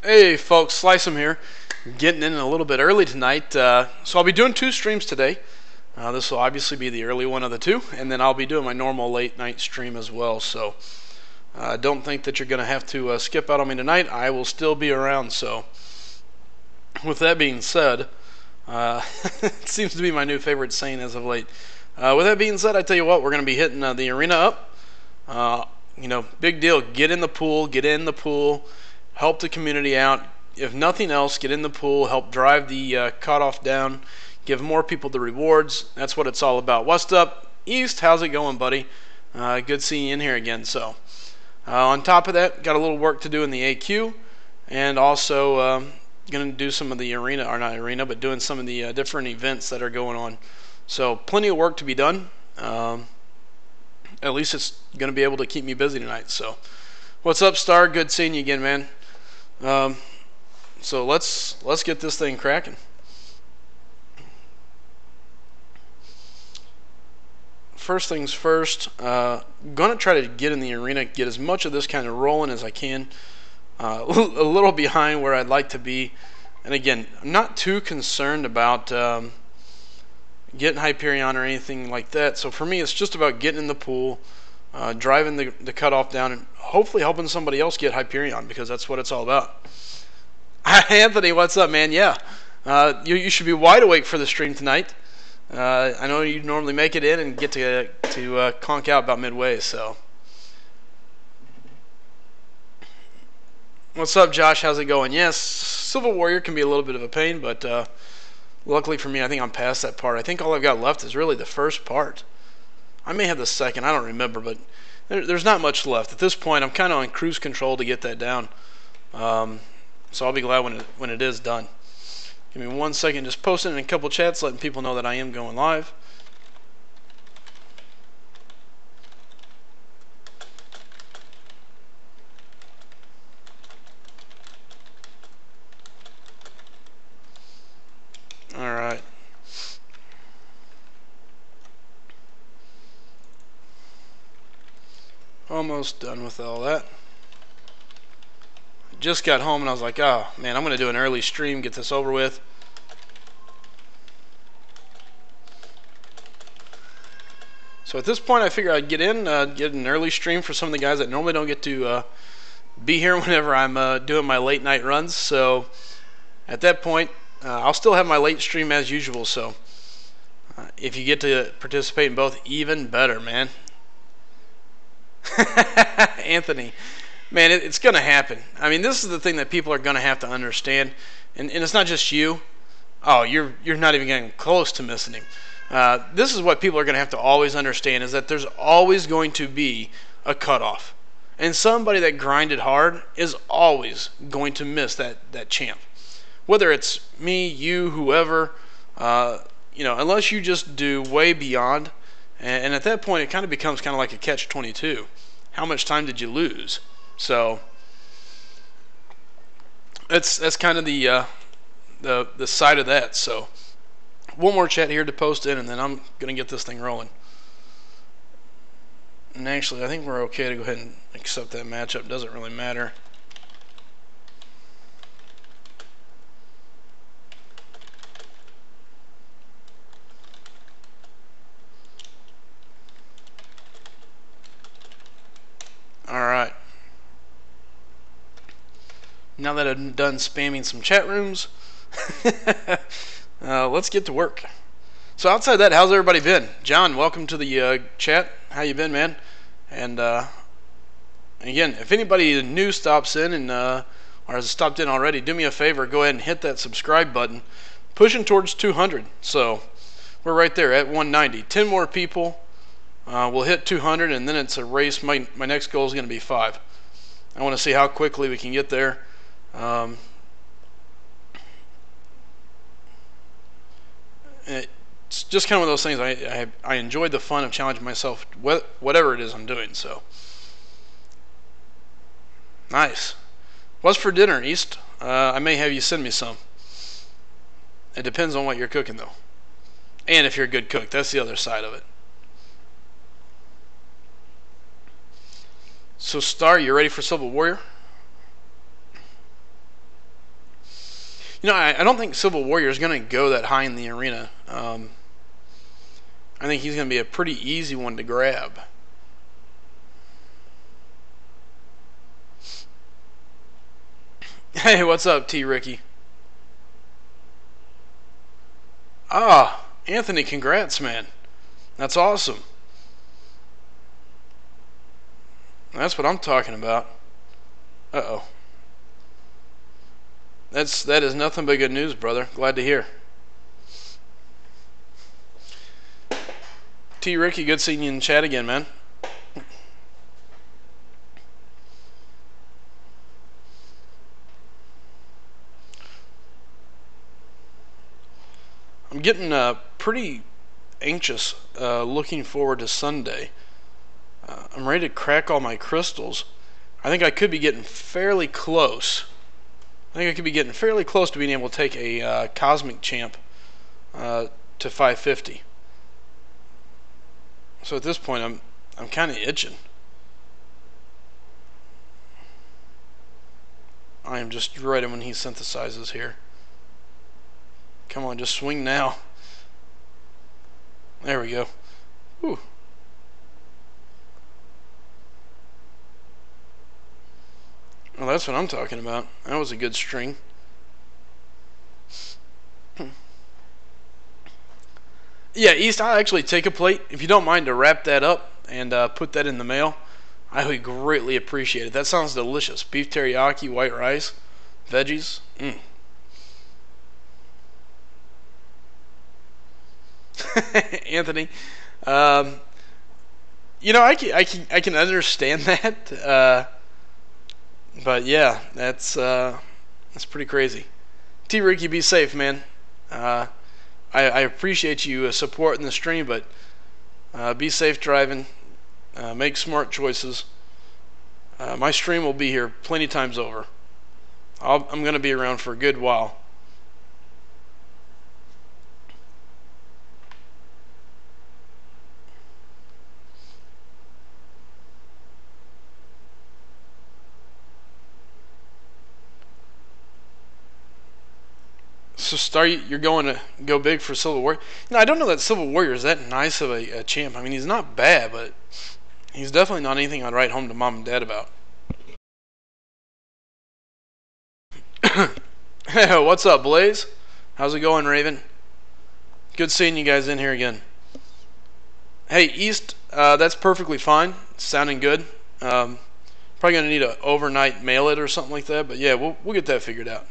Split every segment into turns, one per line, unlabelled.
Hey folks, Slice 'em here. Getting in a little bit early tonight, so I'll be doing 2 streams today. This will obviously be the early one of the two, and then I'll be doing my normal late night stream as well. So don't think that you're going to have to skip out on me tonight. I will still be around. So with that being said, it seems to be my new favorite saying as of late. With that being said, I tell you what, we're going to be hitting the arena up. Big deal. Get in the pool. Help the community out. If nothing else, get in the pool, help drive the cutoff down, give more people the rewards. That's what it's all about. What's up, East? How's it going, buddy? Good seeing you in here again. So, on top of that, got a little work to do in the AQ, and also going to do some of the arena, or not arena, but doing some of the different events that are going on. So, plenty of work to be done. At least it's going to be able to keep me busy tonight. So, what's up, Star? Good seeing you again, man. So let's get this thing cracking. First things first, gonna try to get in the arena, get as much of this kind of rolling as I can. A little behind where I'd like to be, and again, I'm not too concerned about getting Hyperion or anything like that. So for me, it's just about getting in the pool, driving the cutoff down, and hopefully helping somebody else get Hyperion, because that's what it's all about. Anthony, what's up, man? Yeah, you should be wide awake for the stream tonight. I know you normally make it in and get to conk out about midway. So, what's up, Josh? How's it going? Yes, Civil Warrior can be a little bit of a pain, but luckily for me, I think I'm past that part. I think all I've got left is really the first part. I may have the second. I don't remember, but there's not much left at this point. I'm kind of on cruise control to get that down. So I'll be glad when it is done. Give me 1 second, just posting in a couple chats, letting people know that I am going live. All right. Almost done with all that. Just got home and I was like, oh man, I'm going to do an early stream, get this over with. So at this point I figure I'd get an early stream for some of the guys that normally don't get to be here whenever I'm doing my late night runs. So at that point I'll still have my late stream as usual. So if you get to participate in both, even better, man. Anthony. Man, it's going to happen. I mean, this is the thing that people are going to have to understand, and it's not just you. Oh, you're not even getting close to missing him. This is what people are going to have to always understand, is that there's always going to be a cutoff, and somebody that grinded hard is always going to miss that champ. Whether it's me, you, whoever, unless you just do way beyond, and at that point it kind of becomes kind of like a catch-22. How much time did you lose? So that's kind of the side of that. So one more chat here to post in, and then I'm gonna get this thing rolling. And actually, I think we're okay to go ahead and accept that matchup. Doesn't really matter. All right. Now that I've done spamming some chat rooms, let's get to work. So outside that, how's everybody been? John, welcome to the chat. How you been, man? And again, if anybody new stops in and or has stopped in already, do me a favor, go ahead and hit that subscribe button. Pushing towards 200, so we're right there at 190. 10 more people, we'll hit 200, and then it's a race. My next goal is going to be 5. I want to see how quickly we can get there. It's just kind of one of those things. I enjoyed the fun of challenging myself, whatever it is I'm doing. So nice. What's for dinner, East? I may have you send me some. It depends on what you're cooking, though, and if you're a good cook. That's the other side of it. So, Star, you ready for Civil Warrior? I don't think Civil Warrior is going to go that high in the arena. I think he's going to be a pretty easy one to grab. Hey, what's up, T. Ricky? Ah, Anthony, congrats, man. That's awesome. That's what I'm talking about. Uh-oh. That is nothing but good news, brother. Glad to hear. T. Ricky, good seeing you in chat again, man. I'm getting pretty anxious looking forward to Sunday. I'm ready to crack all my crystals. I think I could be getting fairly close. I think I could be getting fairly close to being able to take a Cosmic Champ to 550. So at this point, I'm kind of itching. I am just ready when he synthesizes here. Come on, just swing now. There we go. Whew. Well, that's what I'm talking about. That was a good string. Yeah, East, I'll actually take a plate. If you don't mind to wrap that up and put that in the mail, I would greatly appreciate it. That sounds delicious. Beef teriyaki, white rice, veggies. Anthony, I can understand that, but yeah, that's pretty crazy. T. Ricky, be safe, man. I appreciate you supporting the stream, but be safe driving. Make smart choices. My stream will be here plenty times over. I'm going to be around for a good while. So, Star, you're going to go big for Civil Warrior? I don't know that Civil Warrior is that nice of a champ. I mean, he's not bad, but he's definitely not anything I'd write home to mom and dad about. Hey, what's up, Blaze? How's it going, Raven? Good seeing you guys in here again. Hey, East, that's perfectly fine. It's sounding good. Probably going to need to overnight mail it or something like that, but yeah, we'll get that figured out.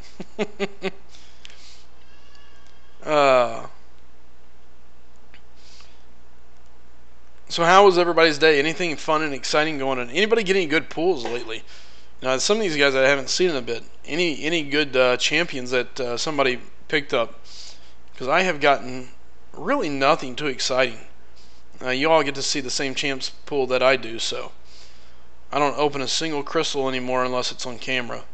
So how was everybody's day? Anything fun and exciting going on? Anybody getting good pulls lately? Some of these guys I haven't seen in a bit. Any good champions that somebody picked up? Because I have gotten really nothing too exciting. You all get to see the same champs pool that I do, so I don't open a single crystal anymore unless it's on camera,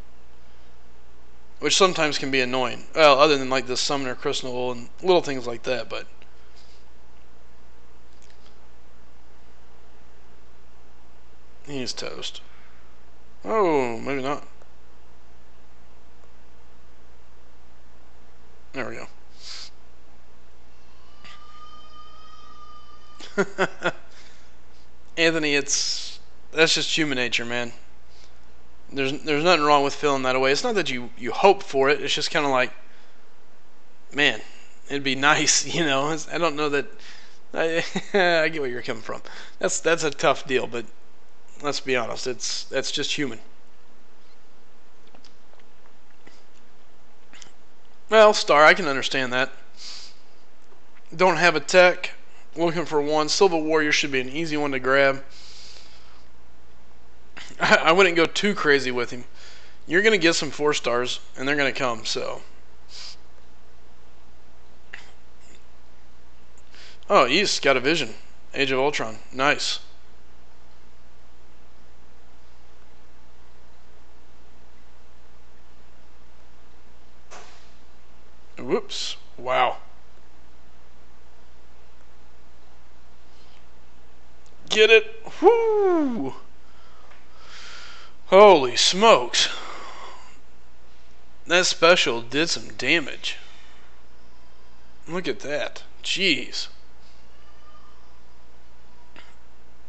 which sometimes can be annoying. Well, other than like the summoner crystal and little things like that, but he's toast. Oh, maybe not. There we go. Anthony, that's just human nature, man. There's nothing wrong with feeling that way. It's not that you hope for it. It's just kind of like, man, it'd be nice, I don't know that. I get where you're coming from. That's a tough deal, but let's be honest. That's just human. Well, Star, I can understand that. Don't have a tech. Looking for one. Civil Warrior should be an easy one to grab. I wouldn't go too crazy with him. You're going to get some 4 stars, and they're going to come, so. Oh, East got a vision. Age of Ultron. Nice. Whoops. Wow. Get it? Whoo! Holy smokes. That special did some damage. Look at that. Jeez.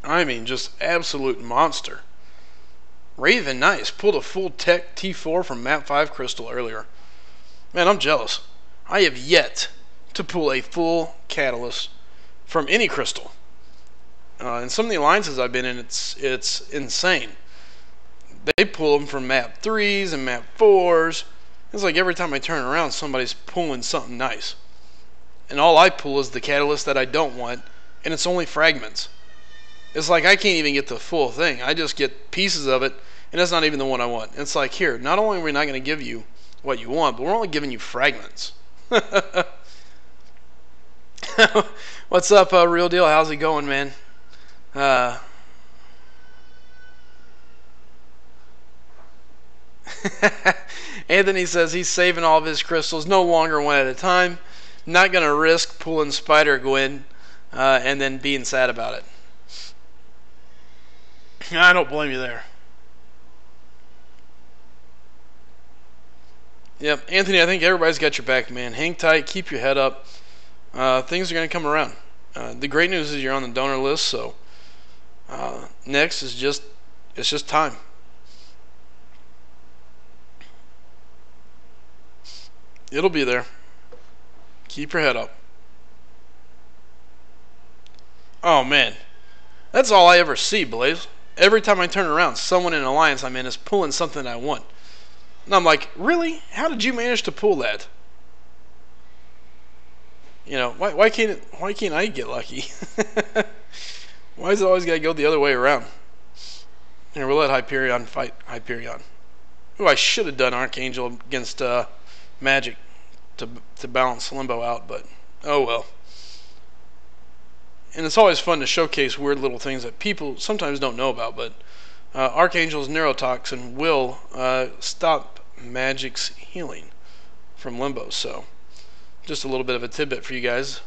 I mean, just absolute monster. Raven Nice pulled a full tech T4 from map 5 crystal earlier. Man, I'm jealous. I have yet to pull a full catalyst from any crystal. In some of the alliances I've been in, it's insane. They pull them from map 3s and map 4s. It's like every time I turn around, somebody's pulling something nice. And all I pull is the catalyst that I don't want, and it's only fragments. It's like I can't even get the full thing. I just get pieces of it, and that's not even the one I want. It's like, here, not only are we not going to give you what you want, but we're only giving you fragments. What's up, Real Deal? How's it going, man? Anthony says he's saving all of his crystals, no longer one at a time. Not going to risk pulling Spider-Gwen and then being sad about it. I don't blame you there. Yep, Anthony, I think everybody's got your back, man. Hang tight, keep your head up. Things are going to come around. The great news is you're on the donor list, so next is it's just time. It'll be there. Keep your head up. Oh, man. That's all I ever see, Blaze. Every time I turn around, someone in an alliance I'm in is pulling something I want. And I'm like, really? How did you manage to pull that? You know, why can't I get lucky? Why is it always got to go the other way around? Here, we'll let Hyperion fight Hyperion. Ooh, I should have done Archangel against Magic to balance Limbo out, but oh well. And it's always fun to showcase weird little things that people sometimes don't know about, but Archangel's neurotoxin will stop Magic's healing from Limbo, so just a little bit of a tidbit for you guys.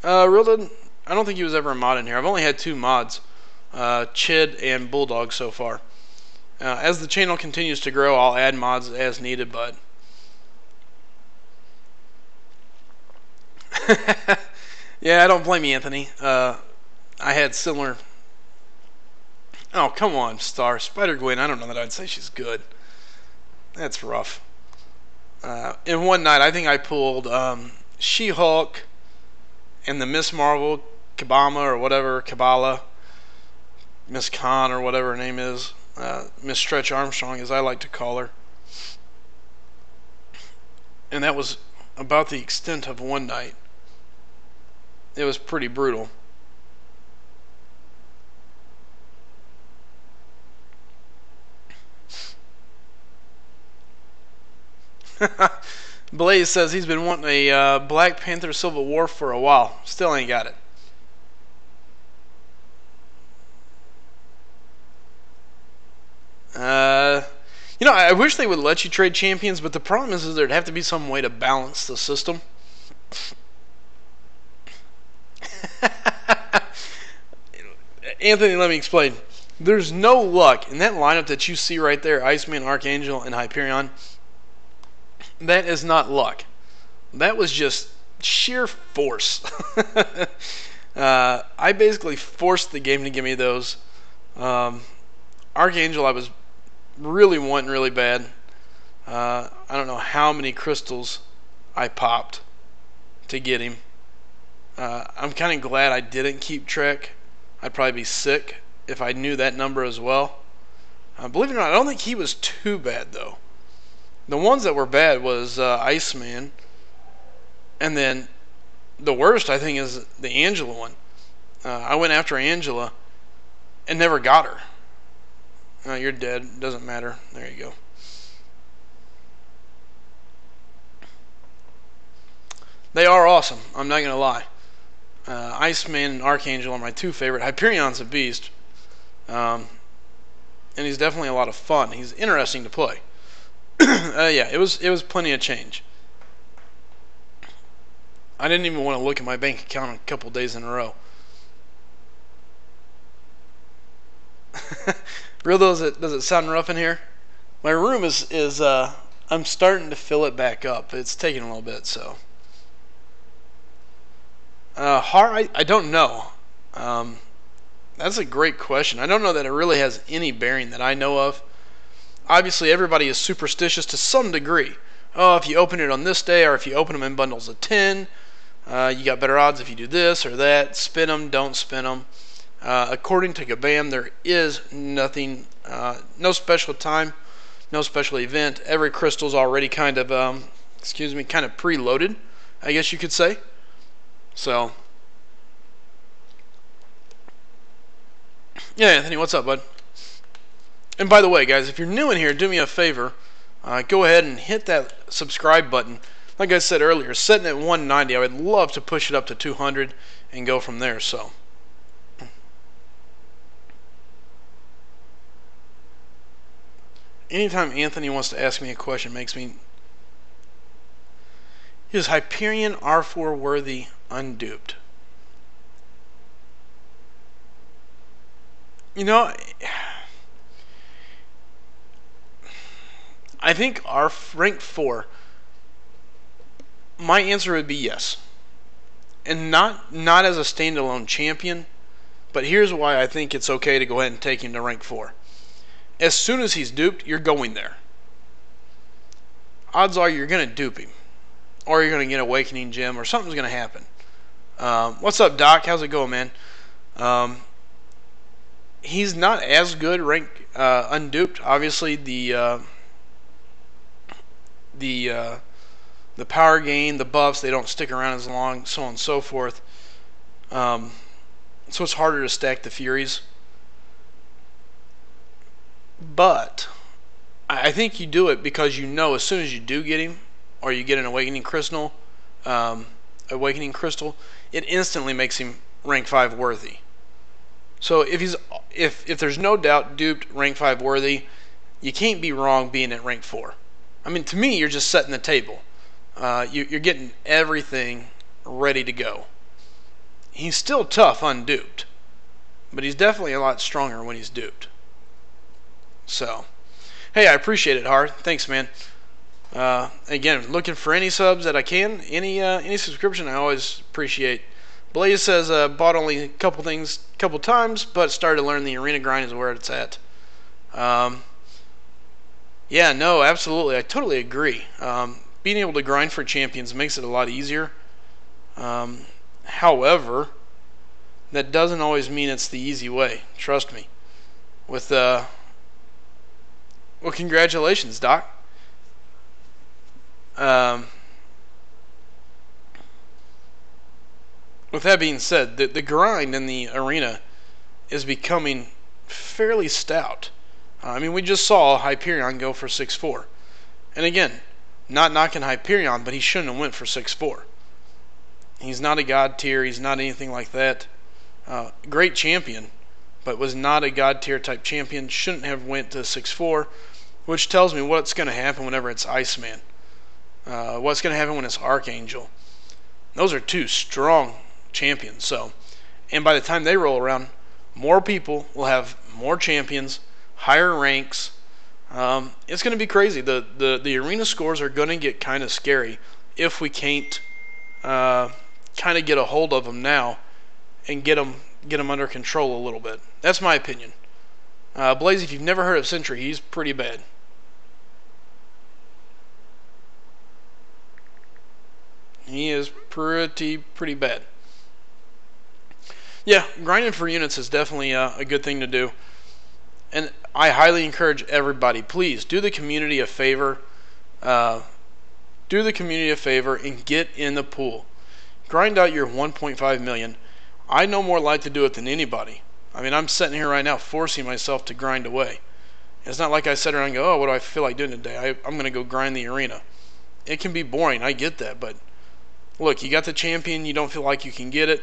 Real, I don't think he was ever a mod in here. I've only had 2 mods, Chid and Bulldog so far. As the channel continues to grow, I'll add mods as needed, but yeah, I don't blame you, Anthony. I had similar. Oh, come on, Star. Spider-Gwen, I don't know that I'd say she's good. That's rough. In one night, I think I pulled She-Hulk and the Miss Marvel, Kabama or whatever, Kabbalah, Miss Khan or whatever her name is, Miss Stretch Armstrong as I like to call her. And that was about the extent of one night. It was pretty brutal. Blaze says he's been wanting a Black Panther Civil War for a while. Still ain't got it. You know, I wish they would let you trade champions, but the problem is there'd have to be some way to balance the system. Anthony, let me explain. There's no luck in that lineup that you see right there, Iceman, Archangel, and Hyperion. That is not luck. That was just sheer force. I basically forced the game to give me those. Archangel I was really wanting really bad. I don't know how many crystals I popped to get him. I'm kind of glad I didn't keep track. I'd probably be sick if I knew that number as well. Believe it or not, I don't think he was too bad though. The ones that were bad was Iceman, and then the worst I think is the Angela one. I went after Angela and never got her. You're dead. Doesn't matter. There you go. They are awesome. I'm not gonna lie. Iceman and Archangel are my 2 favorite. Hyperion's a beast, and he's definitely a lot of fun. He's interesting to play. Yeah, it was plenty of change. I didn't even want to look at my bank account a couple days in a row. Real, does it sound rough in here? My room is I'm starting to fill it back up. It's taking a little bit, so. I don't know. That's a great question. I don't know that it really has any bearing that I know of. Obviously, everybody is superstitious to some degree. Oh, if you open it on this day, or if you open them in bundles of 10, you got better odds if you do this or that. Spin them, don't spin them. According to Kabam, there is nothing, no special time, no special event. Every crystal's already kind of, kind of preloaded, I guess you could say. So, yeah, Anthony, what's up, bud? And by the way, guys, if you're new in here, do me a favor. Go ahead and hit that subscribe button. Like I said earlier, setting at 190, I would love to push it up to 200 and go from there. So, anytime Anthony wants to ask me a question makes me... Is Hyperion R4 worthy unduped? You know, I think our rank 4, my answer would be yes. And not as a standalone champion, but here's why I think it's okay to go ahead and take him to rank 4. As soon as he's duped, you're going there. Odds are you're going to dupe him. Or you're going to get Awakening Gem, or something's going to happen. What's up, Doc? How's it going, man? He's not as good rank unduped. Obviously, the power gain, the buffs, they don't stick around as long, so on and so forth. So it's harder to stack the Furies. But I think you do it because you know as soon as you do get him, or you get an Awakening Crystal, it instantly makes him rank 5 worthy. So if there's no doubt duped rank 5 worthy, you can't be wrong being at rank 4. I mean, to me, you're just setting the table. You're getting everything ready to go. He's still tough unduped, but he's definitely a lot stronger when he's duped. So, hey, I appreciate it, Hard. Thanks, man. Again, looking for any subs that I can, any subscription I always appreciate. Blaze says bought only a couple times, but started to learn the arena grind is where it's at. Yeah, no, absolutely, I totally agree. Being able to grind for champions makes it a lot easier. However, that doesn't always mean it's the easy way. Trust me. Well, congratulations, Doc. With that being said, the grind in the arena is becoming fairly stout. I mean, we just saw Hyperion go for 6-4. And again, not knocking Hyperion, but he shouldn't have went for 6-4. He's not a god tier. He's not anything like that. Great champion, but was not a god tier type champion. Shouldn't have went to 6-4, which tells me what's going to happen whenever it's Iceman. What's going to happen when it's Archangel. Those are two strong champions. So, and by the time they roll around, more people will have more champions, higher ranks. It's going to be crazy. The arena scores are going to get kind of scary if we can't kind of get a hold of them now and get them under control a little bit. That's my opinion. Blaze, if you've never heard of Sentry, he's pretty bad. He is pretty bad. Yeah, grinding for units is definitely a good thing to do. And I highly encourage everybody, please, do the community a favor. Do the community a favor and get in the pool. Grind out your 1.5 million. I no more like to do it than anybody. I mean, I'm sitting here right now forcing myself to grind away. It's not like I sit around and go, oh, what do I feel like doing today? I'm going to go grind the arena. It can be boring, I get that, but look, you got the champion, you don't feel like you can get it.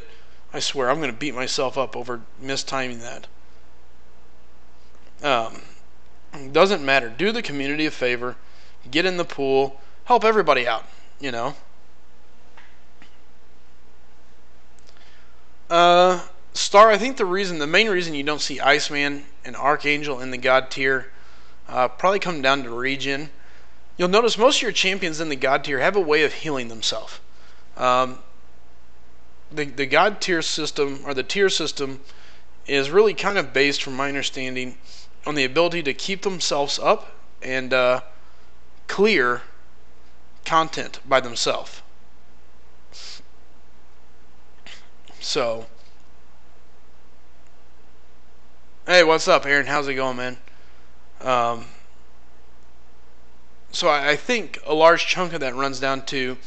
I swear, I'm going to beat myself up over mistiming that. Doesn't matter. Do the community a favor. Get in the pool. Help everybody out, you know. Star, I think the main reason you don't see Iceman and Archangel in the God tier Probably come down to regen. You'll notice most of your champions in the God tier have a way of healing themselves. The God tier system, or the tier system, is really kind of based, from my understanding, on the ability to keep themselves up and clear content by themselves. So, hey, what's up, Aaron? How's it going, man? So I think a large chunk of that runs down to,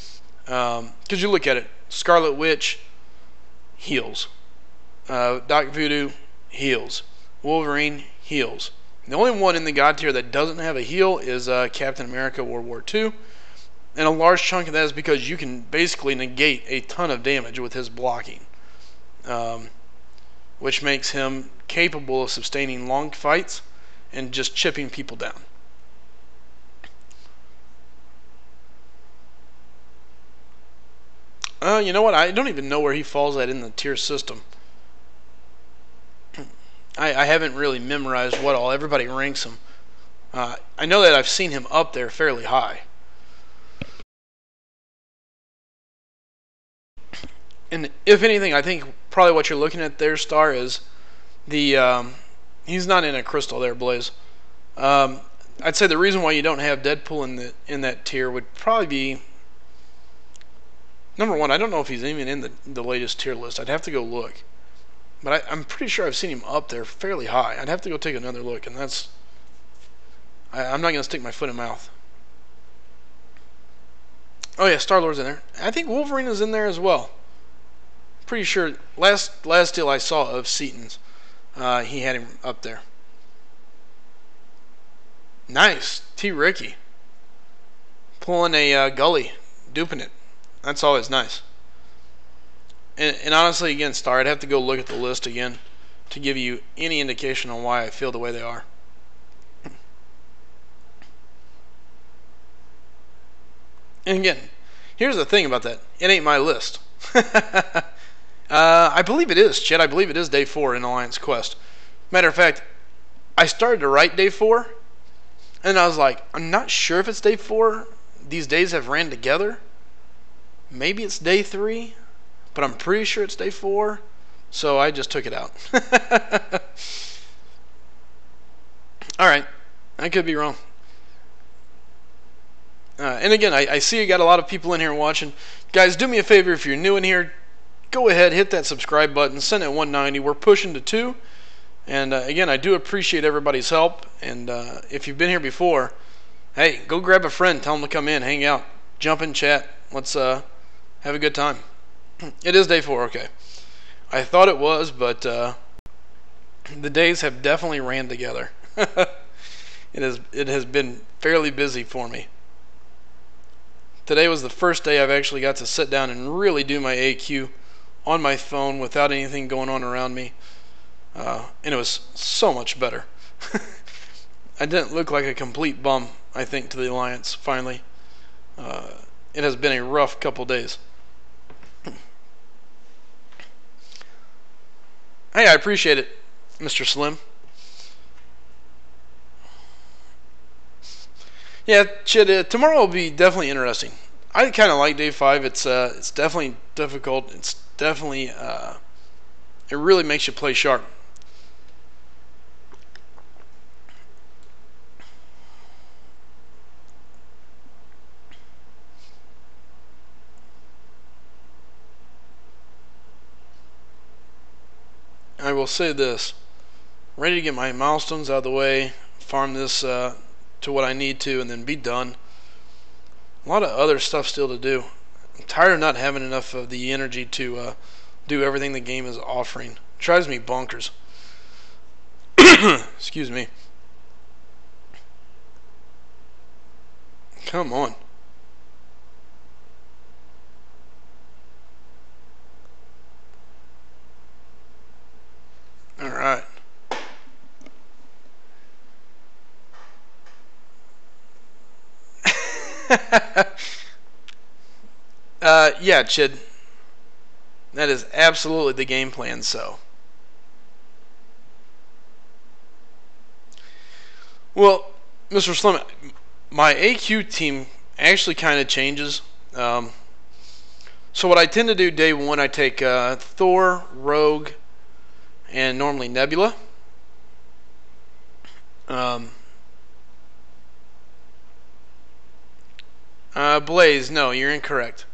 because you look at it, Scarlet Witch heals, Doc Voodoo heals, Wolverine heals. The only one in the God tier that doesn't have a heal is Captain America World War II. And a large chunk of that is because you can basically negate a ton of damage with his blocking, which makes him capable of sustaining long fights and just chipping people down. You know what? I don't even know where he falls at in the tier system. I haven't really memorized what all everybody ranks him. I know that I've seen him up there fairly high. And if anything, I think probably what you're looking at there, Star, is the he's not in a crystal there, Blaze. I'd say the reason why you don't have Deadpool in that tier would probably be, number one, I don't know if he's even in the latest tier list. I'd have to go look. But I'm pretty sure I've seen him up there fairly high. I'd have to go take another look, and that's... I'm not going to stick my foot in mouth. Oh yeah, Star-Lord's in there. I think Wolverine is in there as well. Pretty sure last deal I saw of Seaton's, he had him up there. Nice. T. Ricky. Pulling a gully. Duping it. That's always nice. And honestly, again, Star, I'd have to go look at the list again to give you any indication on why I feel the way they are. And again, here's the thing about that. It ain't my list. I believe it is, Chet. I believe it is day 4 in Alliance Quest. Matter of fact, I started to write day 4, and I was like, I'm not sure if it's day 4. These days have ran together. Maybe it's day 3. But I'm pretty sure it's day 4, so I just took it out. Alright, I could be wrong. And again, I see you got a lot of people in here watching. Guys, do me a favor, if you're new in here, go ahead, hit that subscribe button, send it 190. We're pushing to 2. And again, I do appreciate everybody's help. And if you've been here before, hey, go grab a friend, tell them to come in, hang out, jump in chat. Let's have a good time. It is day 4, okay. I thought it was, but the days have definitely ran together. It has been fairly busy for me. Today was the first day I've actually got to sit down and really do my AQ on my phone without anything going on around me. And it was so much better. I didn't look like a complete bum, I think, to the Alliance, finally. It has been a rough couple days. Hey, I appreciate it, Mr. Slim. Yeah, Chid, tomorrow will be definitely interesting. I kind of like day 5. It's definitely difficult. It's definitely it really makes you play sharp. I will say this. Ready to get my milestones out of the way, farm this to what I need to, and then be done. A lot of other stuff still to do. I'm tired of not having enough of the energy to do everything the game is offering. It drives me bonkers. Excuse me. Come on. Alright. Yeah, Chid. That is absolutely the game plan, so. Well, Mr. Slim, my AQ team actually kind of changes. So what I tend to do day one, I take Thor, Rogue, and normally Nebula. Blaze, no, you're incorrect.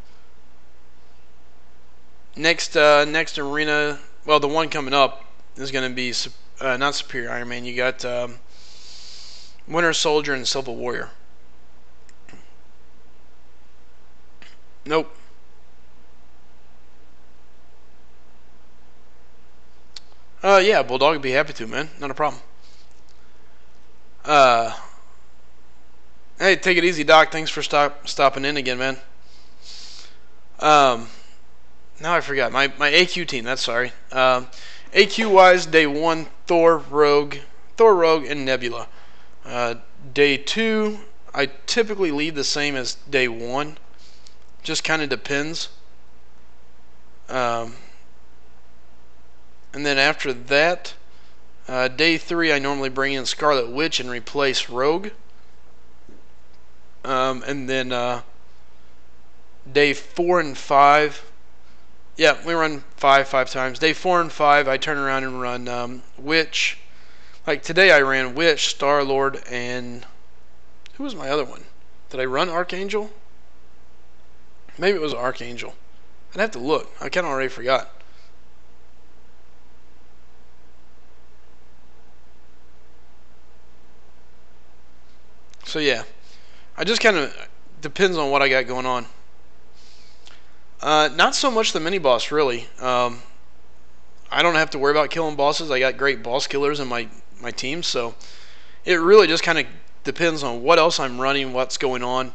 Next arena, well, the one coming up is going to be not Superior Iron Man. You got Winter Soldier and Civil Warrior. Nope. Yeah, Bulldog would be happy to, man. Not a problem. Hey, take it easy, Doc. Thanks for stopping in again, man. Now I forgot my AQ team. That's sorry. AQ wise, day one, Thor, Rogue, and Nebula. Day two, I typically leave the same as day one. Just kind of depends. And then after that, day three, I normally bring in Scarlet Witch and replace Rogue. And then day 4 and 5, yeah, we run five times. Day 4 and 5, I turn around and run Witch. Like today, I ran Witch, Star-Lord, and who was my other one? Did I run Archangel? Maybe it was Archangel. I'd have to look. I kind of already forgot. So yeah, I just kind of depends on what I got going on. Not so much the mini boss, really. I don't have to worry about killing bosses. I got great boss killers in my team, so it really just kind of depends on what else I'm running, what's going on,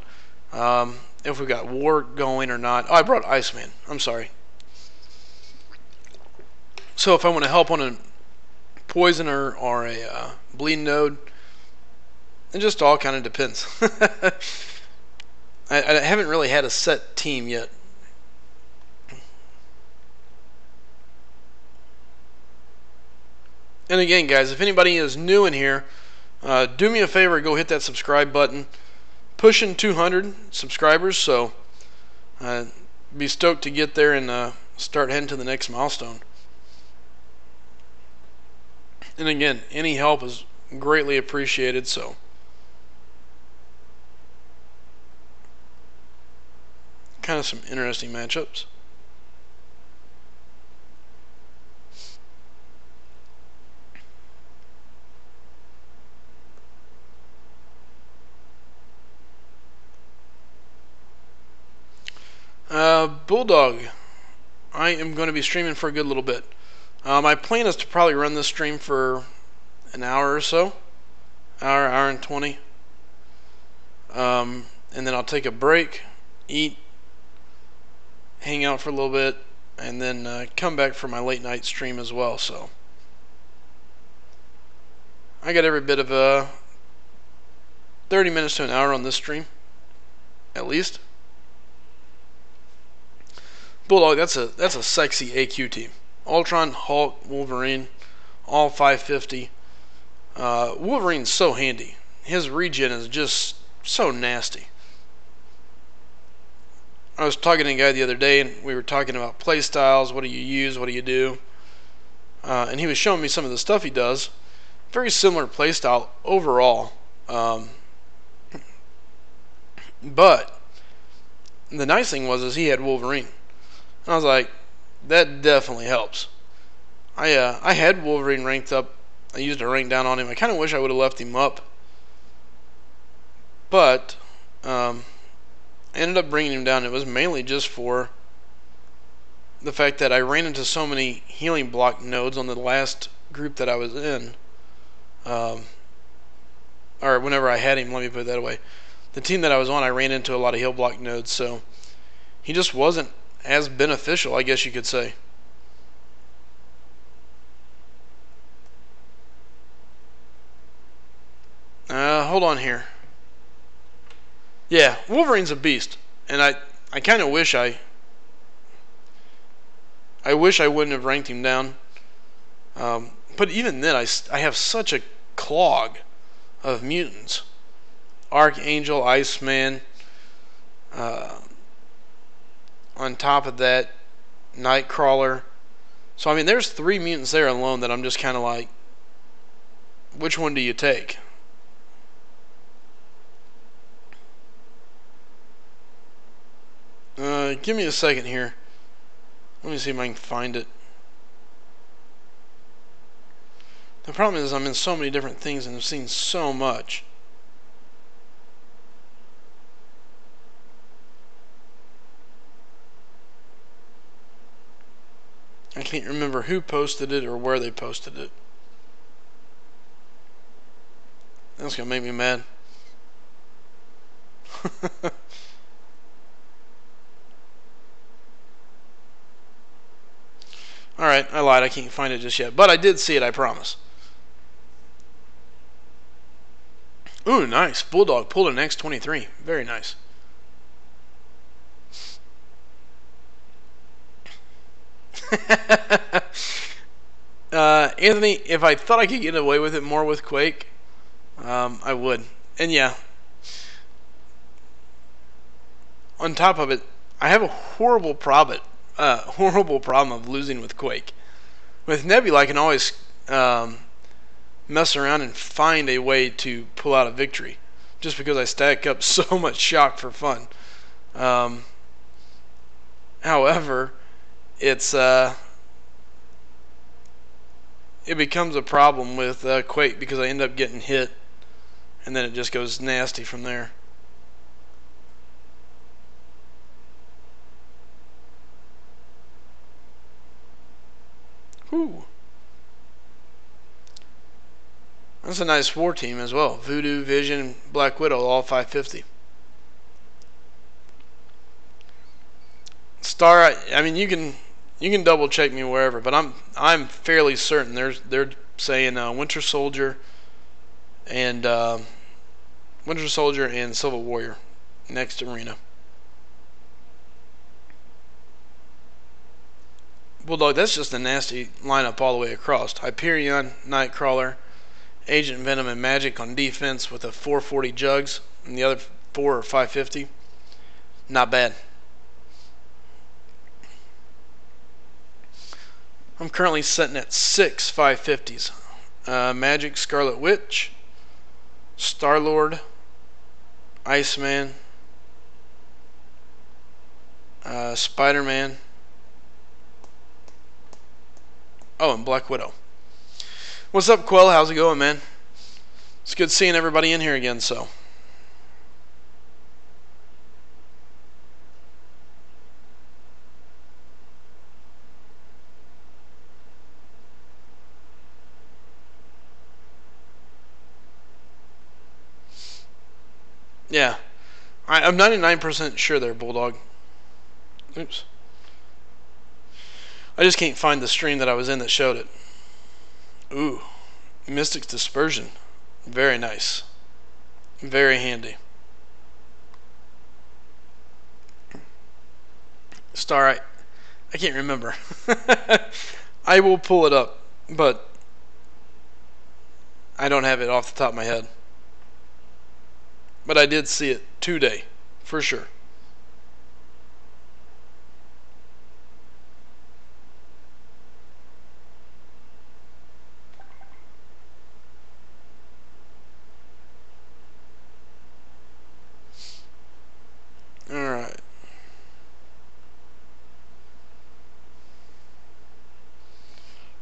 if we've got war going or not. Oh, I brought Iceman. I'm sorry. So if I want to help on a poisoner or a bleeding node, it just all kind of depends. I haven't really had a set team yet. And again, guys, if anybody is new in here, do me a favor, go hit that subscribe button. Pushing 200 subscribers, so be stoked to get there and start heading to the next milestone. And again, any help is greatly appreciated, so kind of some interesting matchups. Bulldog, I am going to be streaming for a good little bit. My plan is to probably run this stream for an hour or so, hour and 20, and then I'll take a break, eat, hang out for a little bit, and then come back for my late night stream as well. So I got every bit of 30 minutes to an hour on this stream, at least. Bulldog, that's a sexy AQ team. Ultron, Hulk, Wolverine, all 550. Wolverine's so handy. His regen is just so nasty. I was talking to a guy the other day, and we were talking about play styles. What do you use? What do you do? And he was showing me some of the stuff he does. Very similar play style overall. But the nice thing was he had Wolverine. And I was like, that definitely helps. I had Wolverine ranked up. I used a rank down on him. I kind of wish I would have left him up. But I ended up bringing him down. It was mainly just for the fact that I ran into so many healing block nodes on the last group that I was in. Or whenever I had him, let me put it that way. The team that I was on, I ran into a lot of heal block nodes, so he just wasn't as beneficial, I guess you could say. Hold on here. Yeah, Wolverine's a beast, and I kind of wish I wouldn't have ranked him down. But even then, I have such a clog of mutants. Archangel, Iceman. On top of that, Nightcrawler. So, I mean, there's 3 mutants there alone that I'm just kind of like, which one do you take? Give me a second here. Let me see if I can find it. The problem is I'm in so many different things and I've seen so much. I can't remember who posted it or where they posted it. That's going to make me mad. Alright, I lied. I can't find it just yet. But I did see it, I promise. Ooh, nice. Bulldog pulled an X-23. Very nice. Anthony, if I thought I could get away with it more with Quake, I would. And yeah, on top of it, I have a horrible problem of losing with Quake. With Nebula, I can always mess around and find a way to pull out a victory, just because I stack up so much shock for fun. However, it becomes a problem with Quake because I end up getting hit, and then it just goes nasty from there. Whew. That's a nice war team as well. Voodoo, Vision, Black Widow, all 550. Star, I mean, you can double check me wherever, but I'm fairly certain they're saying Winter Soldier and Civil Warrior next arena. Bulldog, that's just a nasty lineup all the way across. Hyperion, Nightcrawler, Agent Venom, and Magic on defense with a 440 Jugs, and the other 4 are 550. Not bad. I'm currently sitting at 6 550s. Magic, Scarlet Witch, Star-Lord, Iceman, Spider-Man, oh, and Black Widow. What's up, Quell? How's it going, man? It's good seeing everybody in here again, so. Yeah. I'm 99% sure there, Bulldog. Oops. I just can't find the stream that I was in that showed it. Ooh. Mystic's Dispersion. Very nice. Very handy. Star, I can't remember. I will pull it up, but I don't have it off the top of my head. But I did see it today, for sure. Alright.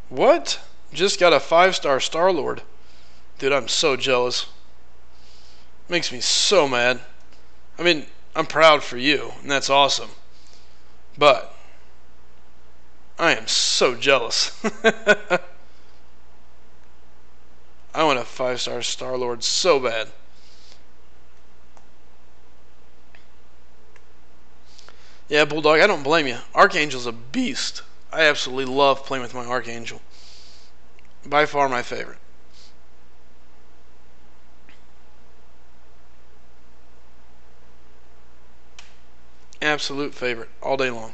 What? Just got a 5-star Star-Lord. Dude, I'm so jealous. Makes me so mad. I mean, I'm proud for you, and that's awesome. But I am so jealous. I want a 5-star Star-Lord so bad. Yeah, Bulldog, I don't blame you. Archangel's a beast. I absolutely love playing with my Archangel. By far my favorite. Absolute favorite all day long.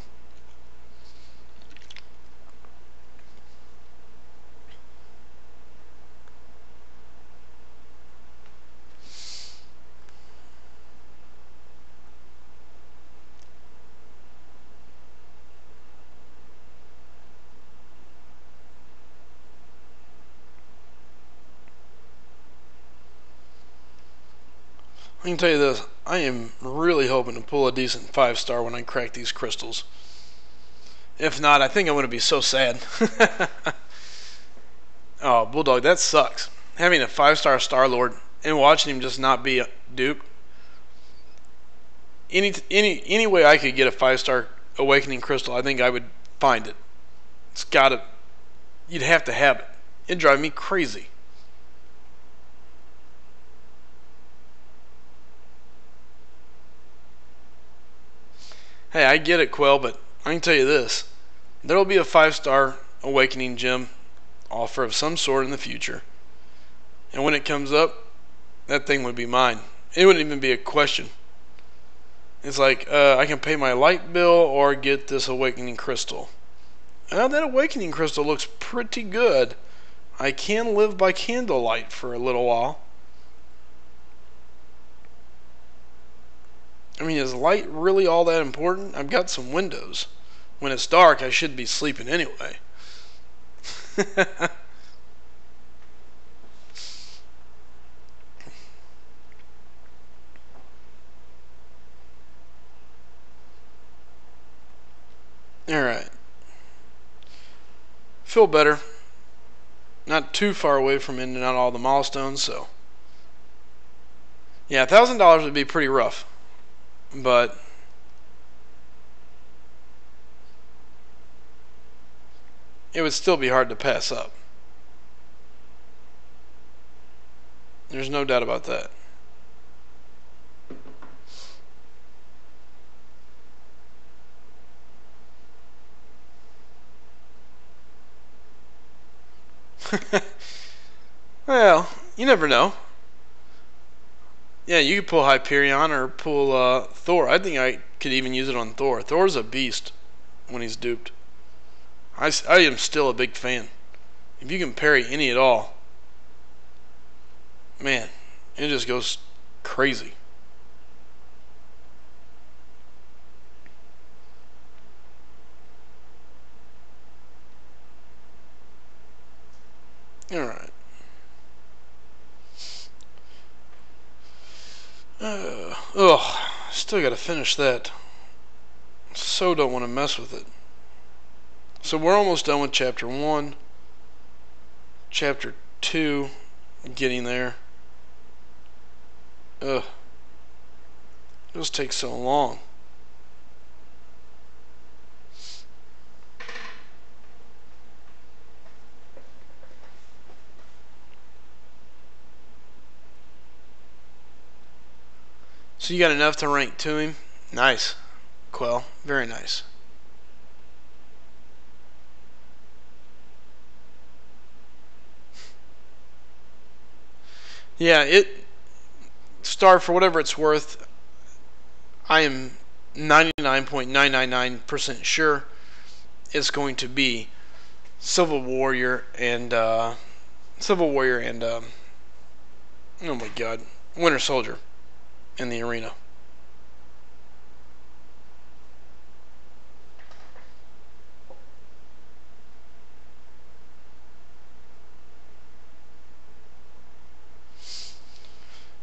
I can tell you this, I am really hoping to pull a decent 5-star when I crack these crystals. If not, I think I'm going to be so sad. Oh, Bulldog, that sucks. Having a 5-star Star-Lord and watching him just not be duped. Any way I could get a 5-star Awakening Crystal, I think I would find it. It's gotta, you'd have to have it. It'd drive me crazy. Hey, I get it, Quell, but I can tell you this. There will be a 5-star Awakening Gem offer of some sort in the future. And when it comes up, that thing would be mine. It wouldn't even be a question. It's like, I can pay my light bill or get this Awakening Crystal. That Awakening Crystal looks pretty good. I can live by candlelight for a little while. I mean, is light really all that important? I've got some windows. When it's dark, I should be sleeping anyway. Alright. Feel better. Not too far away from ending out all the milestones, so. Yeah, $1,000 would be pretty rough. But it would still be hard to pass up. There's no doubt about that. Well, you never know. Yeah, you could pull Hyperion or pull Thor. I think I could even use it on Thor. Thor's a beast when he's duped. I am still a big fan. If you can parry any at all, man, it just goes crazy. Alright. Still gotta finish that. So don't want to mess with it. So we're almost done with chapter 1. Chapter 2, getting there. Ugh. It just takes so long. So you got enough to rank to him? Nice. Quell. Very nice. Yeah, Star, for whatever it's worth, I am 99.999% sure it's going to be Civil Warrior and oh my God, Winter Soldier in the arena.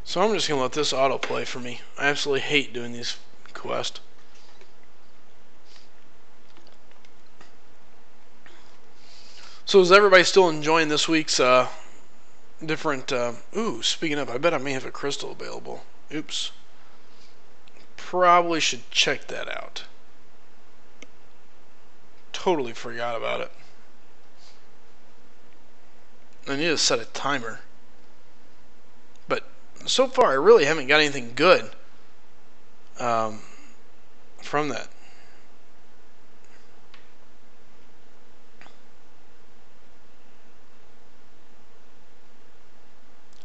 So I'm just going to let this autoplay for me. I absolutely hate doing these quests. So is everybody still enjoying this week's different... ooh, speaking of, I bet I may have a crystal available. Oops. Probably should check that out. Totally forgot about it. I need to set a timer. But so far, I really haven't got anything good from that.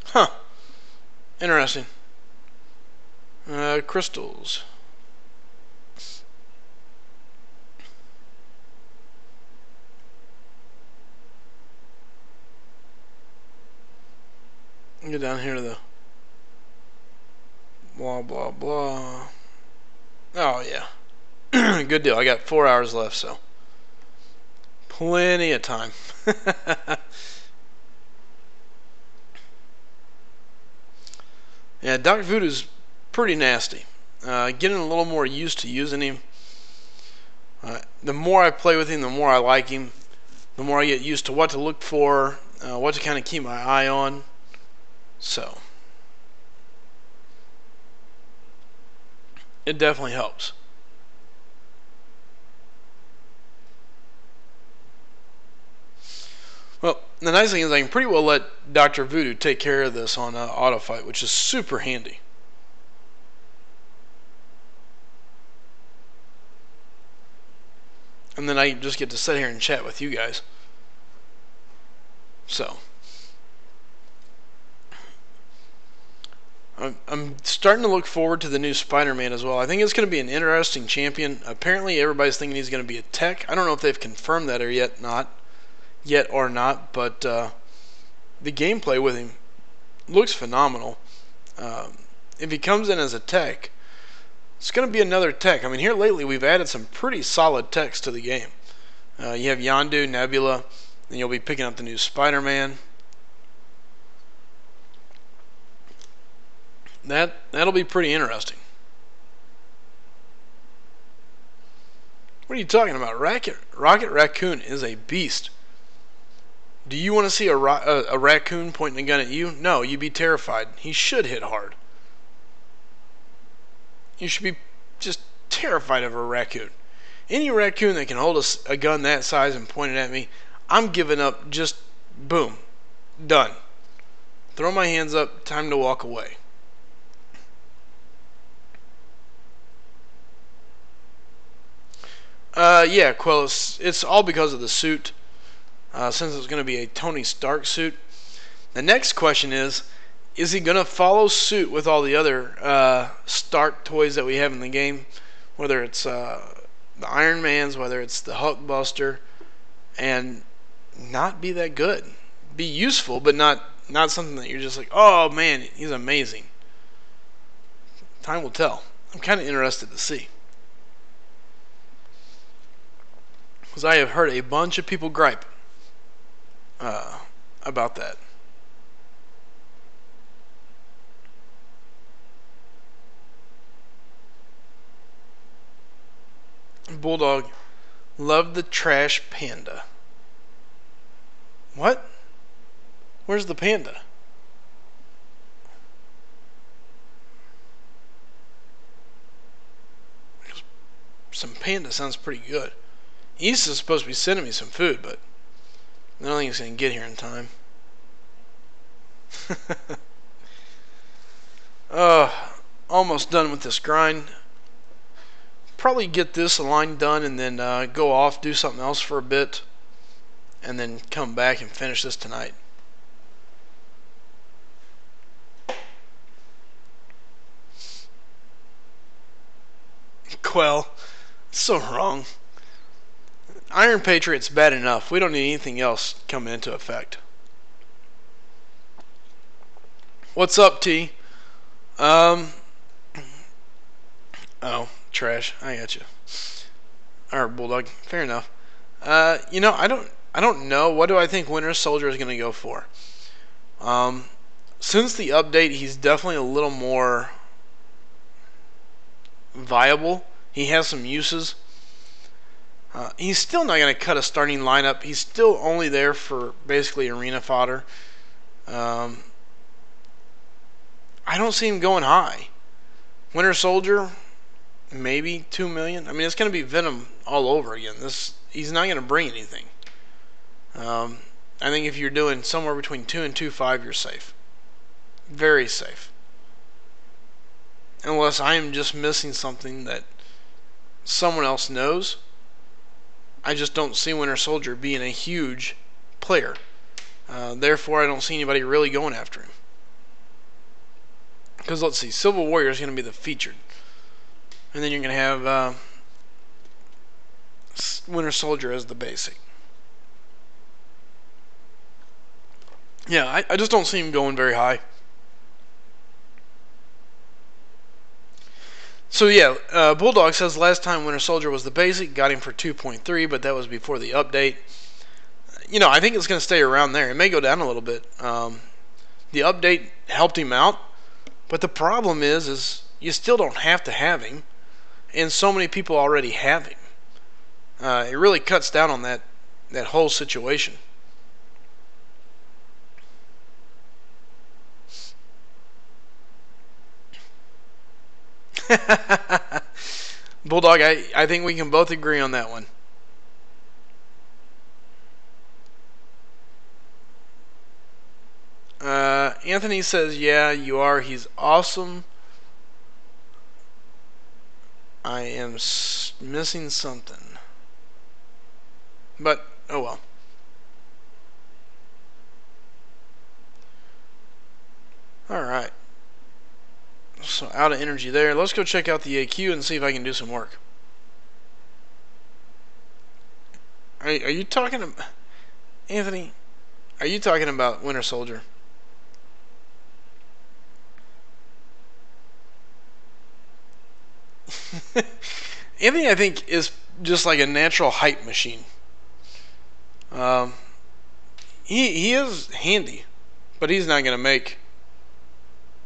Huh. Interesting. Crystals. Get down here to the blah blah blah. Oh yeah. Good deal. I got 4 hours left, so plenty of time. Yeah, Dr. Voodoo's pretty nasty. Getting a little more used to using him. The more I play with him, the more I like him. The more I get used to what to look for, what to kind of keep my eye on. So, it definitely helps. Well, the nice thing is I can pretty well let Dr. Voodoo take care of this on auto fight, which is super handy. And then I just get to sit here and chat with you guys. So, I'm starting to look forward to the new Spider-Man as well. I think it's going to be an interesting champion. Apparently, everybody's thinking he's going to be a tech. I don't know if they've confirmed that yet or not, but the gameplay with him looks phenomenal. If he comes in as a tech, it's going to be another tech. I mean, here lately we've added some pretty solid techs to the game. You have Yondu, Nebula, then you'll be picking up the new Spider-Man. That'll be pretty interesting. What are you talking about? Rocket Raccoon is a beast. Do you want to see a raccoon pointing a gun at you? No, you'd be terrified. He should hit hard. You should be just terrified of a raccoon. Any raccoon that can hold a gun that size and point it at me, I'm giving up. Just boom. Done. Throw my hands up. Time to walk away. Yeah, Quill, it's all because of the suit. Since it's going to be a Tony Stark suit. The next question is he going to follow suit with all the other Stark toys that we have in the game? Whether it's the Iron Mans, whether it's the Hulkbuster, and not be that good. Be useful, but not something that you're just like, oh man, he's amazing. Time will tell. I'm kind of interested to see. Because I have heard a bunch of people gripe about that. Bulldog, love the trash panda. What? Where's the panda? Some panda sounds pretty good. East is supposed to be sending me some food, but I don't think it's going to get here in time. Almost done with this grind. Probably get this line done and then go off, do something else for a bit, and then come back and finish this tonight. Quell, so wrong. Iron Patriot's bad enough. We don't need anything else coming into effect. What's up, T? Oh, trash. I got you. Alright, Bulldog. Fair enough. You know, I don't know. What do I think Winter Soldier is going to go for? Since the update, he's definitely a little more viable. He has some uses. He's still not going to cut a starting lineup. He's still only there for basically arena fodder. I don't see him going high. Winter Soldier, maybe 2 million. I mean, it's going to be Venom all over again. He's not going to bring anything. I think if you're doing somewhere between 2 and 2.5, you're safe. Very safe. Unless I am just missing something that someone else knows. I just don't see Winter Soldier being a huge player. Therefore, I don't see anybody really going after him. Because let's see, Civil Warrior is going to be the featured. And then you're going to have Winter Soldier as the basic. Yeah, I just don't see him going very high. So yeah, Bulldog says last time Winter Soldier was the basic, got him for 2.3, but that was before the update. You know, I think it's going to stay around there. It may go down a little bit. The update helped him out, but the problem is you still don't have to have him, and so many people already have him. It really cuts down on that whole situation. Bulldog, I think we can both agree on that one. Anthony says, yeah, you are. He's awesome. I am missing something. But, oh well. Alright. So, out of energy there. Let's go check out the AQ and see if I can do some work. Are you talking about... Anthony, are you talking about Winter Soldier? Anthony, I think, is just like a natural hype machine. He is handy, but he's not gonna make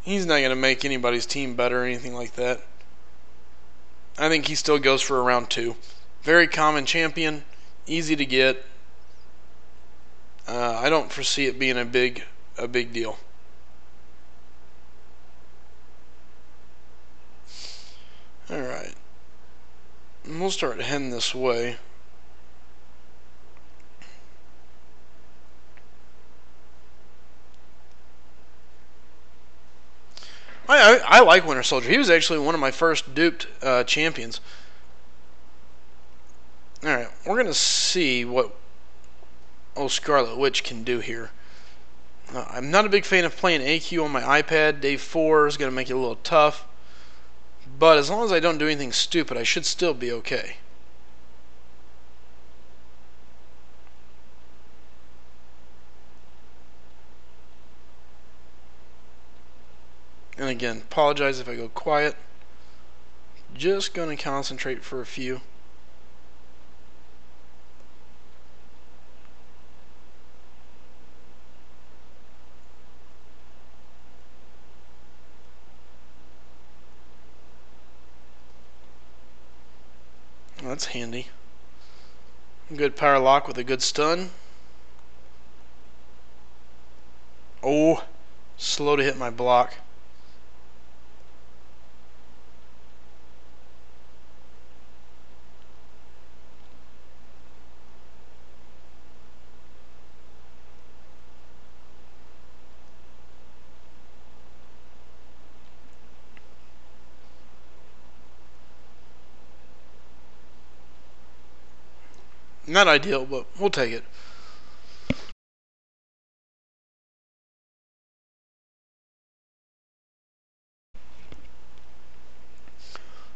anybody's team better or anything like that. I think he still goes for a round 2. Very common champion, easy to get. I don't foresee it being a big deal. Alright. We'll start heading this way. I like Winter Soldier. He was actually one of my first duped champions. Alright, we're going to see what Scarlet Witch can do here. I'm not a big fan of playing AQ on my iPad. Day 4 is going to make it a little tough. But as long as I don't do anything stupid, I should still be okay. And again, apologize if I go quiet. Just going to concentrate for a few. That's handy. Good power lock with a good stun. Oh, slow to hit my block. Not ideal, but we'll take it.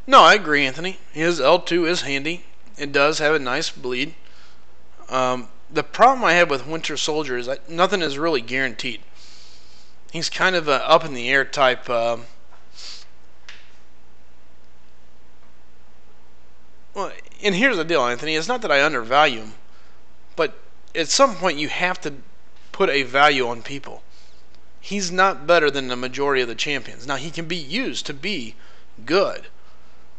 No, I agree, Anthony. His L2 is handy. It does have a nice bleed. The problem I have with Winter Soldier is that nothing is really guaranteed. He's kind of a up in the air type. Well, and here's the deal, Anthony. It's not that I undervalue him, but at some point you have to put a value on people. He's not better than the majority of the champions. Now, he can be used to be good,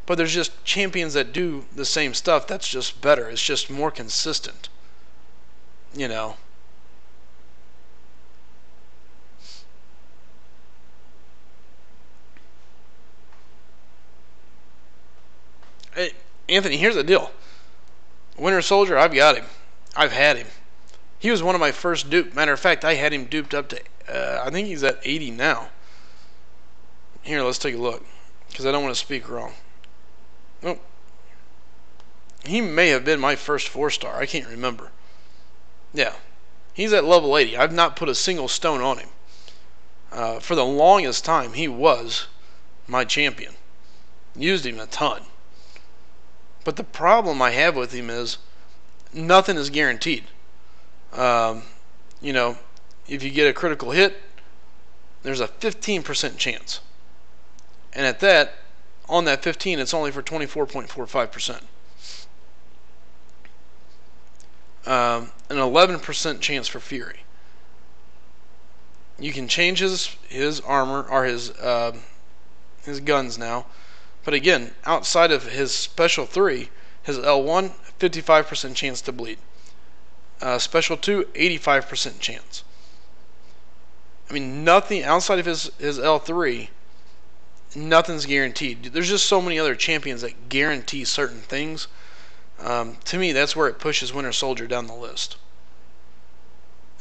but there's just champions that do the same stuff that's just better. It's just more consistent. You know. Hey, Anthony, here's the deal. Winter Soldier, I've got him. I've had him. He was one of my first dupes. Matter of fact, I had him duped up to, I think he's at 80 now. Here, let's take a look, because I don't want to speak wrong. Nope. He may have been my first 4-star. I can't remember. Yeah. He's at level 80. I've not put a single stone on him. For the longest time, he was my champion. Used him a ton. But the problem I have with him is nothing is guaranteed. You know, if you get a critical hit, there's a 15% chance. And at that, on that 15, it's only for 24.45%. An 11% chance for Fury. You can change his armor or his his guns now. But again, outside of his special 3, his L1, 55% chance to bleed. Special 2, 85% chance. I mean, nothing outside of his L3, nothing's guaranteed. There's just so many other champions that guarantee certain things. To me, that's where it pushes Winter Soldier down the list.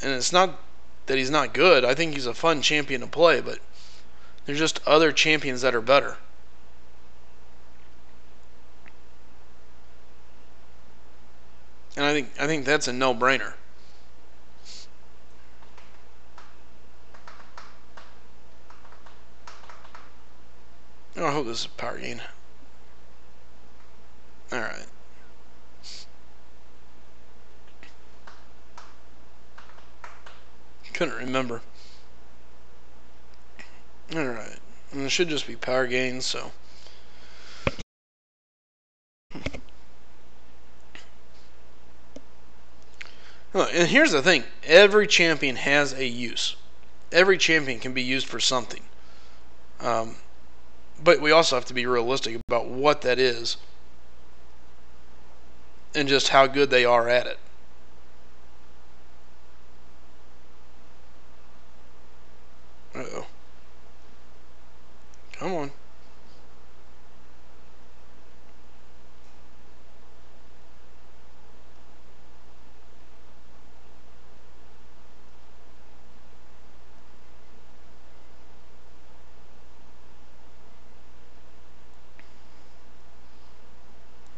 And it's not that he's not good. I think he's a fun champion to play, but there's just other champions that are better. And I think that's a no-brainer. Oh, I hope this is a power gain. Alright. Couldn't remember. Alright. And it should just be power gains, so. And here's the thing. Every champion has a use. Every champion can be used for something. But we also have to be realistic about what that is and just how good they are at it. Uh-oh. Come on.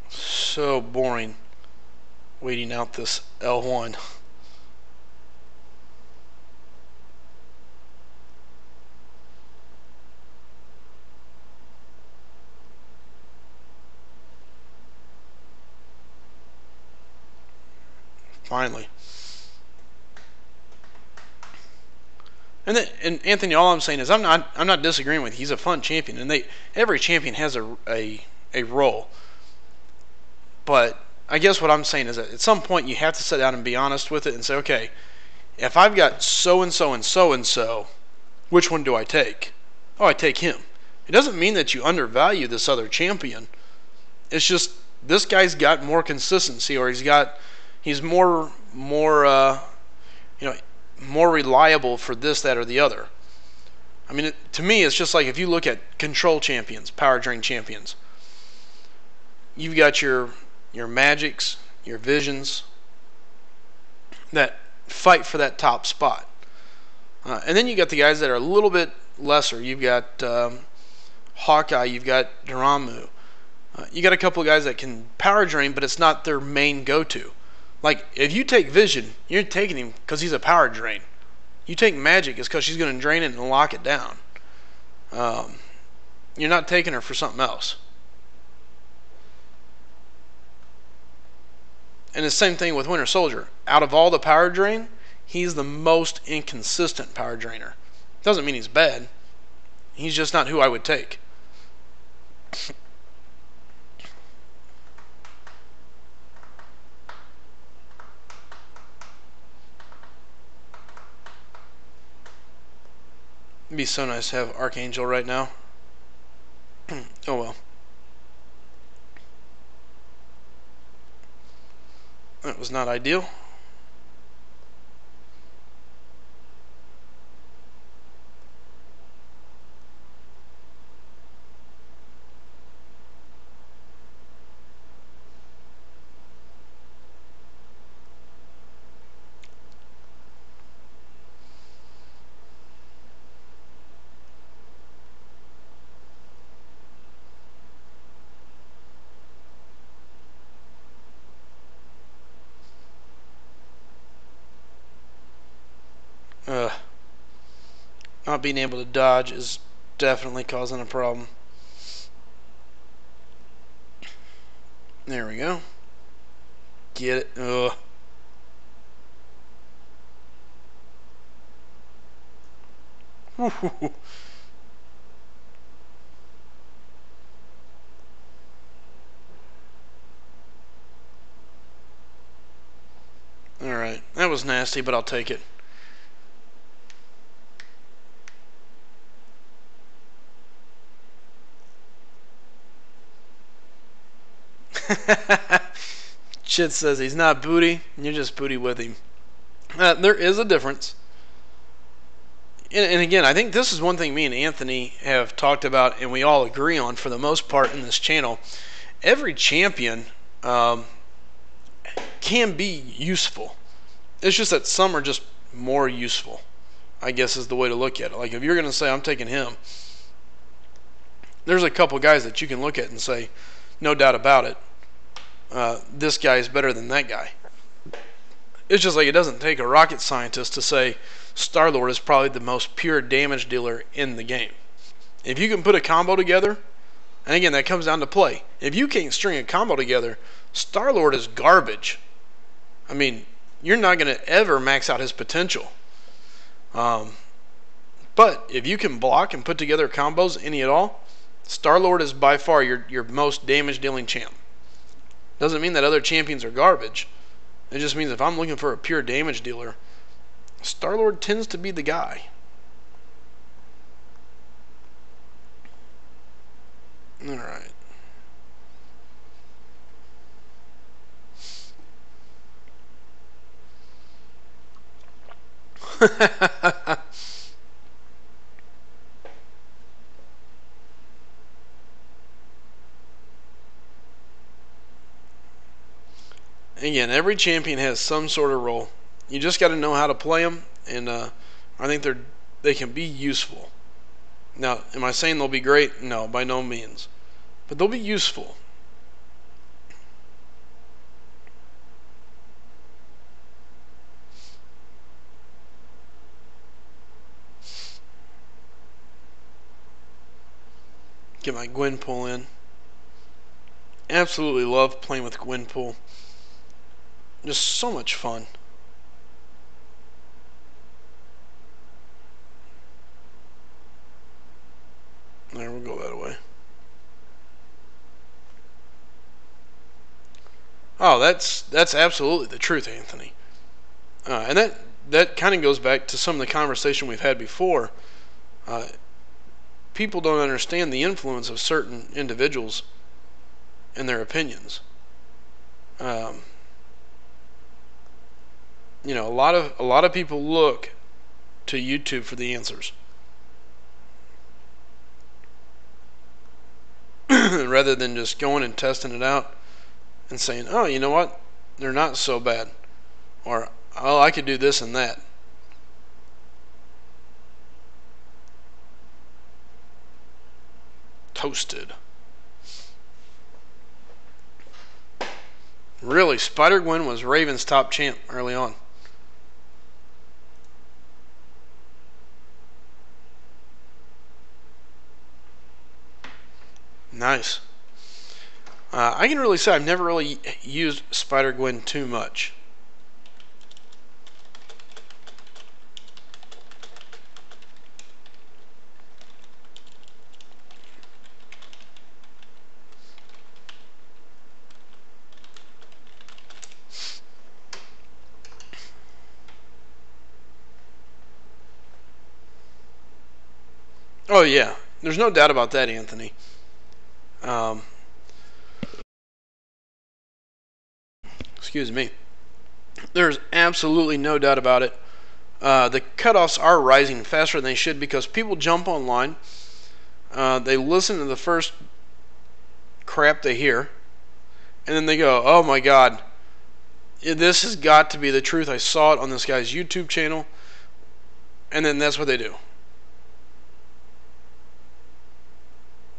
So boring waiting out this L1. Finally. And Anthony, all I'm saying is I'm not disagreeing with you. He's a fun champion, and every champion has a role. But I guess what I'm saying is that at some point you have to sit down and be honest with it and say, okay, if I've got so and so and so and so, which one do I take? Oh, I take him. It doesn't mean that you undervalue this other champion. It's just this guy's got more consistency, or he's more more reliable for this, that, or the other. I mean, to me, it's just like if you look at control champions, power drain champions. You've got your Magics, your Visions that fight for that top spot. And then you got the guys that are a little bit lesser. You've got Hawkeye, you've got Daramu. You got a couple of guys that can power drain, but it's not their main go-to. Like, if you take Vision, you're taking him because he's a power drain. You take Magic, it's because she's going to drain it and lock it down. You're not taking her for something else. And the same thing with Winter Soldier. Out of all the power drain, he's the most inconsistent power drainer. Doesn't mean he's bad. He's just not who I would take. It'd be so nice to have Archangel right now. Oh well. That was not ideal. Not being able to dodge is definitely causing a problem. There we go. Get it. Ugh. Alright, that was nasty, but I'll take it. Chit says he's not booty, you're just booty with him. There is a difference. And again, I think this is one thing me and Anthony have talked about and we all agree on for the most part in this channel. Every champion can be useful. It's just that some are just more useful, I guess is the way to look at it. Like if you're going to say I'm taking him, there's a couple guys that you can look at and say, no doubt about it, this guy is better than that guy. It's just like it doesn't take a rocket scientist to say Star-Lord is probably the most pure damage dealer in the game. If you can put a combo together, and again, that comes down to play. If you can't string a combo together, Star-Lord is garbage. I mean, you're not going to ever max out his potential. But if you can block and put together combos, any at all, Star-Lord is by far your most damage-dealing champ. Doesn't mean that other champions are garbage. It just means if I'm looking for a pure damage dealer, Star-Lord tends to be the guy. Alright. Again, every champion has some sort of role. You just got to know how to play them, and I think they can be useful. Now, am I saying they'll be great? No, by no means. But they'll be useful. Get my Gwenpool in. Absolutely love playing with Gwenpool. Just so much fun. There, we'll go that way. Oh, that's absolutely the truth, Anthony. And that kind of goes back to some of the conversation we've had before. People don't understand the influence of certain individuals and their opinions. You know, a lot of people look to YouTube for the answers rather than just going and testing it out and saying, oh, you know what, they're not so bad, or oh, I could do this and that. Toasted. Really, Spider-Gwen was Raven's top champ early on. Nice. I can really say I've never really used Spider-Gwen too much. Oh yeah, there's no doubt about that, Anthony. Excuse me. There's absolutely no doubt about it. The cutoffs are rising faster than they should because people jump online. They listen to the first crap they hear, and then they go, oh my god, this has got to be the truth. I saw it on this guy's YouTube channel. And then that's what they do.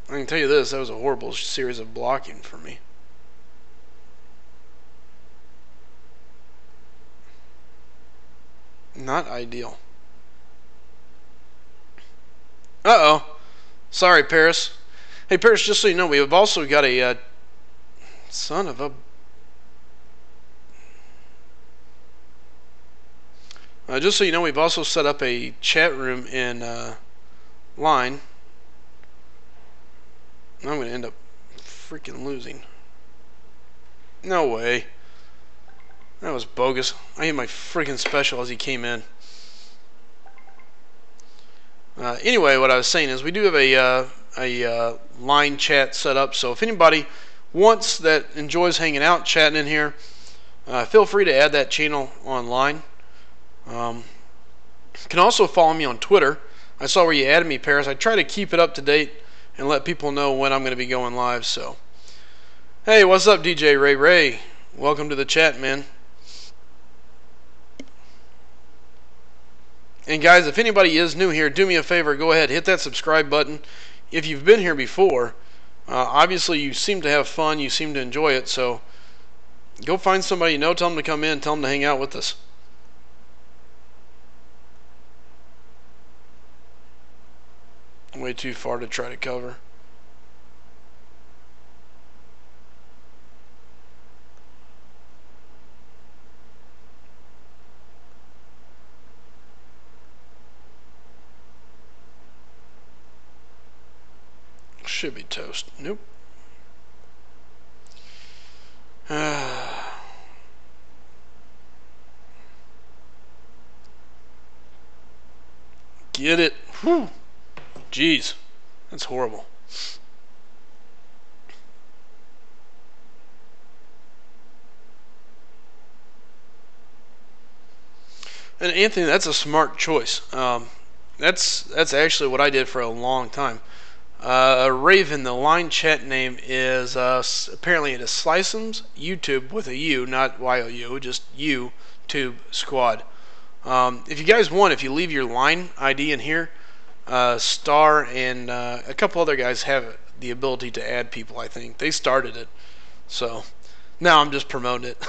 I can tell you this, that was a horrible series of blocking for me. Not ideal. Uh-oh. Sorry, Paris. Hey, Paris, just so you know, we have also got a... son of a... just so you know, we've also set up a chat room in line. I'm going to end up freaking losing. No way. That was bogus. I hit my freaking special as he came in. Anyway, what I was saying is we do have a line chat set up, so if anybody wants, that enjoys hanging out, chatting in here, feel free to add that channel online. You can also follow me on Twitter. I saw where you added me, Paris. I try to keep it up to date and let people know when I'm going to be going live. So, hey, what's up, DJ Ray Ray? Welcome to the chat, man. And guys, if anybody is new here, do me a favor, go ahead, hit that subscribe button. If you've been here before, obviously you seem to have fun, you seem to enjoy it, so go find somebody you know, tell them to come in, tell them to hang out with us. Way too far to try to cover. Should be toast. Nope. Get it. Whew. Jeez. That's horrible. And Anthony, that's a smart choice. That's actually what I did for a long time. Raven, the line chat name is apparently it is Sliceums YouTube with a U, not YOU, just YouTube Squad. If you guys want, if you leave your line ID in here, Star and a couple other guys have the ability to add people. I think they started it, so now I'm just promoting it.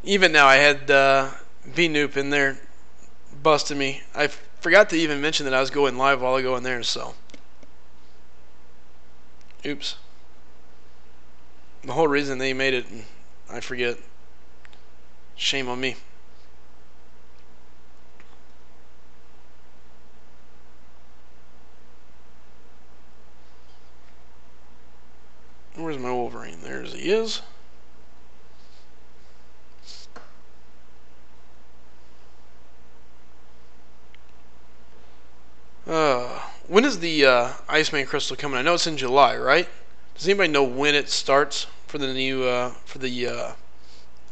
Even now, I had V-Noop in there busting me. I forgot to even mention that I was going live while I go in there, so. Oops. The whole reason they made it, I forget. Shame on me. Where's my Wolverine? There he is. When is the Iceman Crystal coming? I know it's in July, right? Does anybody know when it starts for the new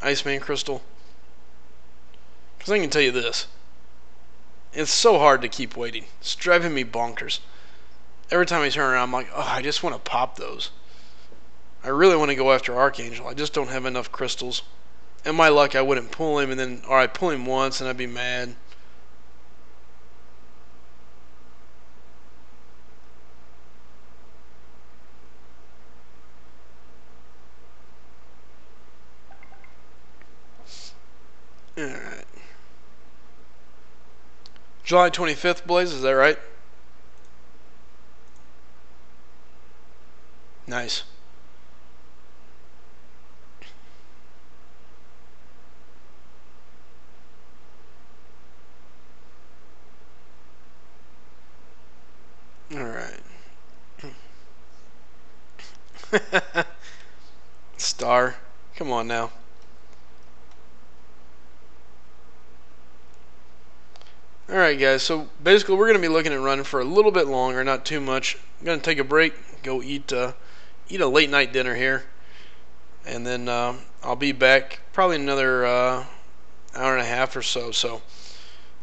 Iceman Crystal? Because I can tell you this. It's so hard to keep waiting. It's driving me bonkers. Every time I turn around, I'm like, oh, I just want to pop those. I really want to go after Archangel. I just don't have enough crystals. And my luck, I wouldn't pull him, and then, or I'd pull him once, and I'd be mad. Alright. July 25th, Blaze, is that right? Nice. Alright. Star. Come on now. Alright guys, so basically we're going to be looking at running for a little bit longer, not too much. I'm going to take a break, go eat a late night dinner here, and then I'll be back probably another hour and a half or so. So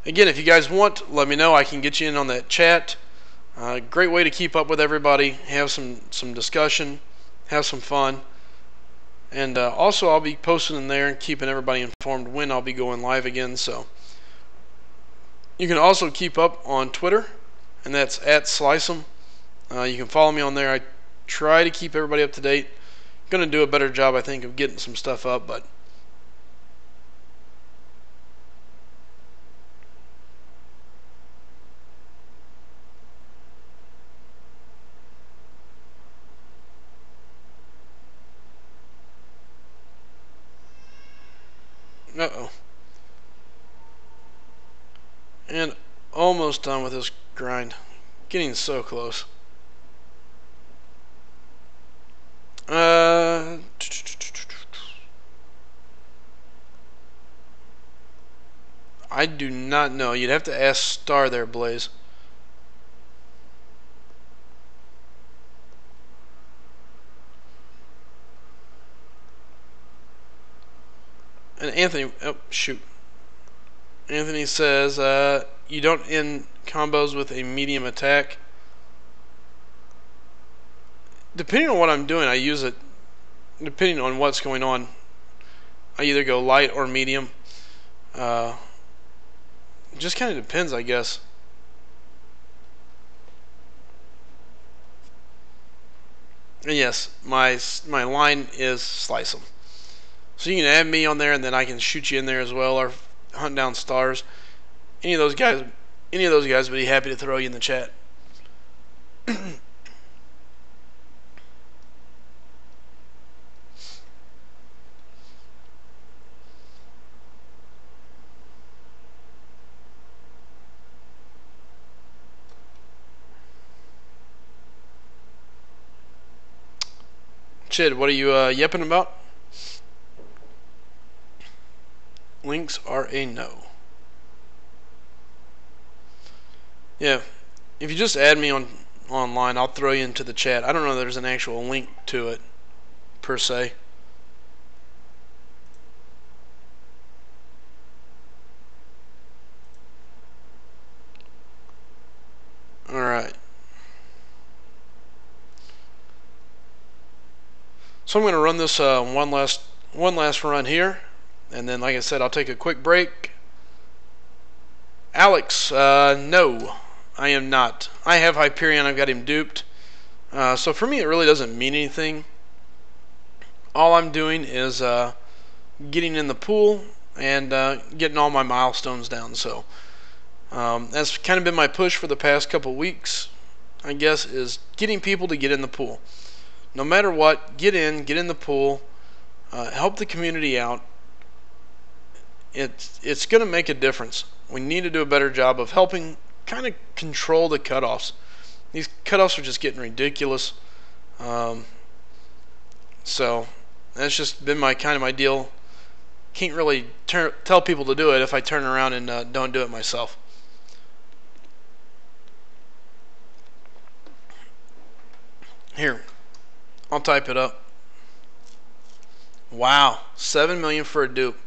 again, if you guys want, let me know. I can get you in on that chat. Great way to keep up with everybody, have some discussion, have some fun. And also I'll be posting in there and keeping everybody informed when I'll be going live again. So you can also keep up on Twitter, and that's @Sliceum. You can follow me on there. I try to keep everybody up to date. Going to do a better job, I think, of getting some stuff up, but uh-oh. And almost done with this grind. Getting so close. I do not know. You'd have to ask Star there, Blaze. And Anthony, oh shoot. Anthony says, you don't end combos with a medium attack. Depending on what I'm doing, I use it. Depending on what's going on, I either go light or medium. It just kind of depends, I guess. And yes, my line is slice them. So you can add me on there, and then I can shoot you in there as well, or hunt down stars. Any of those guys would be happy to throw you in the chat. Chid, what are you yipping about? Links are a no. Yeah, if you just add me online, I'll throw you into the chat. I don't know if there's an actual link to it, per se. Alright. So I'm going to run this one last run here, and then, like I said, I'll take a quick break. Alex, no, I am not. I have Hyperion. I've got him duped. So for me, it really doesn't mean anything. All I'm doing is getting in the pool and getting all my milestones down. So that's kind of been my push for the past couple weeks, I guess, is getting people to get in the pool. No matter what, get in the pool, help the community out. It's going to make a difference. We need to do a better job of helping kind of control the cutoffs. These cutoffs are just getting ridiculous. So that's just been my deal. Can't really tell people to do it if I turn around and don't do it myself. Here, I'll type it up. Wow, 7 million for a dupe.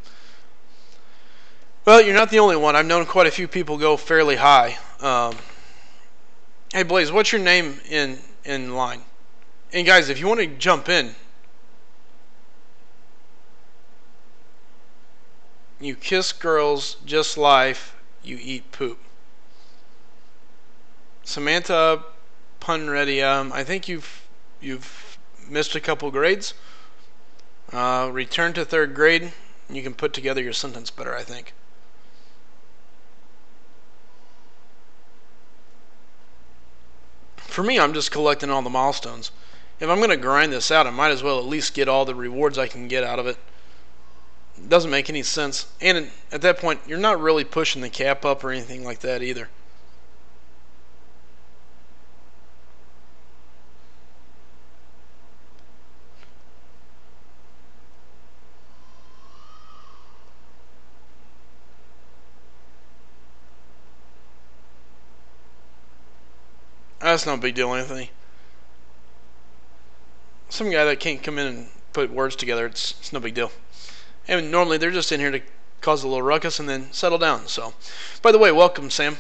Well, you're not the only one. I've known quite a few people go fairly high. Hey, Blaze, what's your name in line? And guys, if you want to jump in, you kiss girls just life, you eat poop. Samantha Punready, I think you've missed a couple grades. Return to 3rd grade. You can put together your sentence better, I think. For me, I'm just collecting all the milestones. If I'm going to grind this out, I might as well at least get all the rewards I can get out of it. It doesn't make any sense. And at that point, you're not really pushing the cap up or anything like that either. That's no big deal, Anthony. Some guy that can't come in and put words together, it's no big deal. And normally they're just in here to cause a little ruckus and then settle down. So, by the way, welcome, Sam.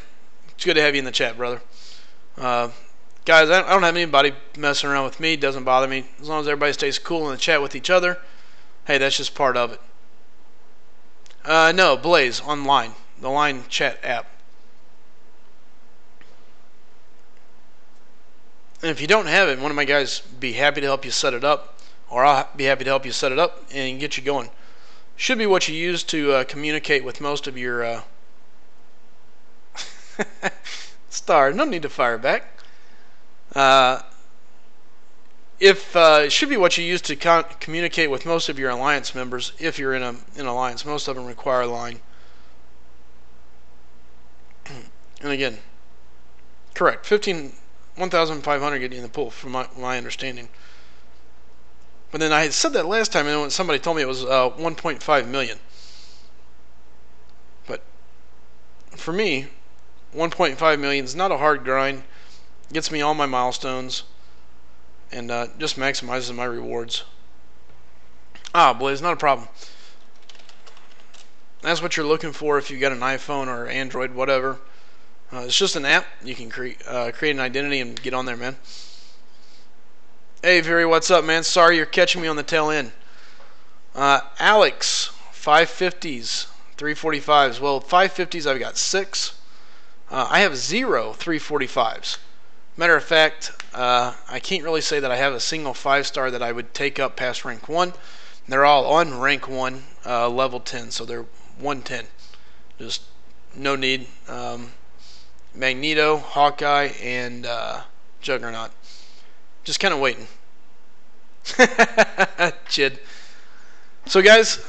It's good to have you in the chat, brother. Guys, I don't have anybody messing around with me. It doesn't bother me. As long as everybody stays cool in the chat with each other, hey, that's just part of it. No, Blaze, online. The Line chat app. And if you don't have it, one of my guys be happy to help you set it up, or I'll be happy to help you set it up and get you going. Should be what you use to communicate with most of your Star. No need to fire back. It should be what you use to communicate with most of your alliance members. If you're in an alliance, most of them require line. And again, correct. 1,500 getting in the pool, from my understanding. But then I had said that last time, and when somebody told me it was 1.5 million. But for me, 1.5 million is not a hard grind. Gets me all my milestones, and just maximizes my rewards. Blaze, not a problem. That's what you're looking for if you got an iPhone or Android, whatever. It's just an app. You can create an identity and get on there, man. Hey, Fury, what's up, man? Sorry you're catching me on the tail end. Alex, 550s, 345s. Well, 550s I've got 6. I have 0 345s. Matter of fact, I can't really say that I have a single 5-star that I would take up past rank 1. They're all on rank 1, level 10, so they're 110. Just no need. Magneto, Hawkeye, and Juggernaut. Just kind of waiting. Chid. So guys,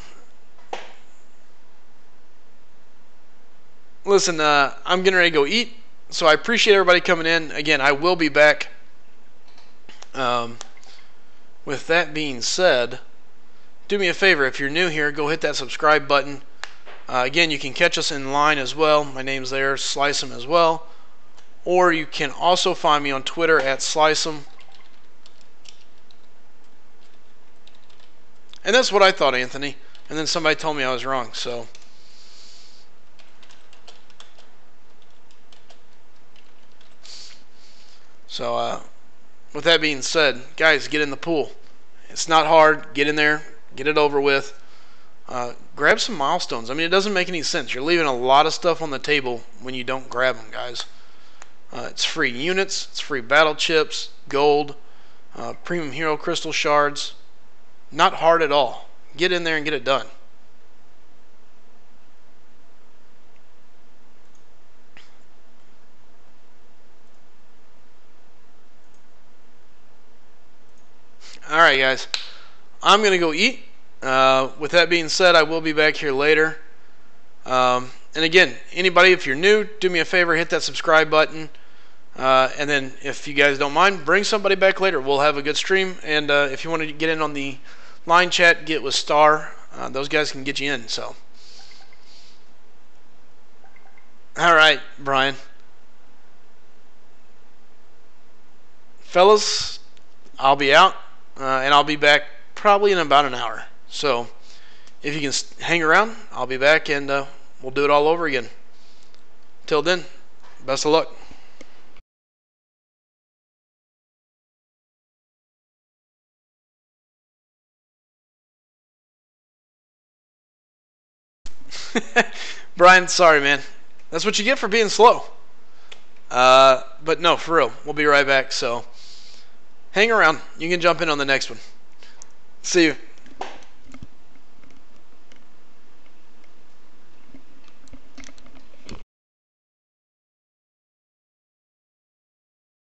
listen, I'm getting ready to go eat. So I appreciate everybody coming in. Again, I will be back. With that being said, do me a favor. If you're new here, go hit that subscribe button. Again, you can catch us in line as well. My name's there, Slice'em as well. Or you can also find me on Twitter at Slice'em. And that's what I thought, Anthony. And then somebody told me I was wrong, so. With that being said, guys, get in the pool. It's not hard. Get in there. Get it over with. Grab some milestones. I mean, it doesn't make any sense. You're leaving a lot of stuff on the table when you don't grab them, guys. It's free units. It's free battle chips, gold, premium hero crystal shards. Not hard at all. Get in there and get it done. Alright, guys. I'm going to go eat. With that being said, I will be back here later. And again, anybody, if you're new, do me a favor, hit that subscribe button. And then, if you guys don't mind, bring somebody back later. We'll have a good stream. And if you want to get in on the line chat, get with Star. Those guys can get you in. So, all right, Brian. Fellas, I'll be out. And I'll be back probably in about an hour. So, if you can hang around, I'll be back and we'll do it all over again. Till then, best of luck. Brian, sorry, man. That's what you get for being slow. But no, for real. We'll be right back. So, hang around. You can jump in on the next one. See you.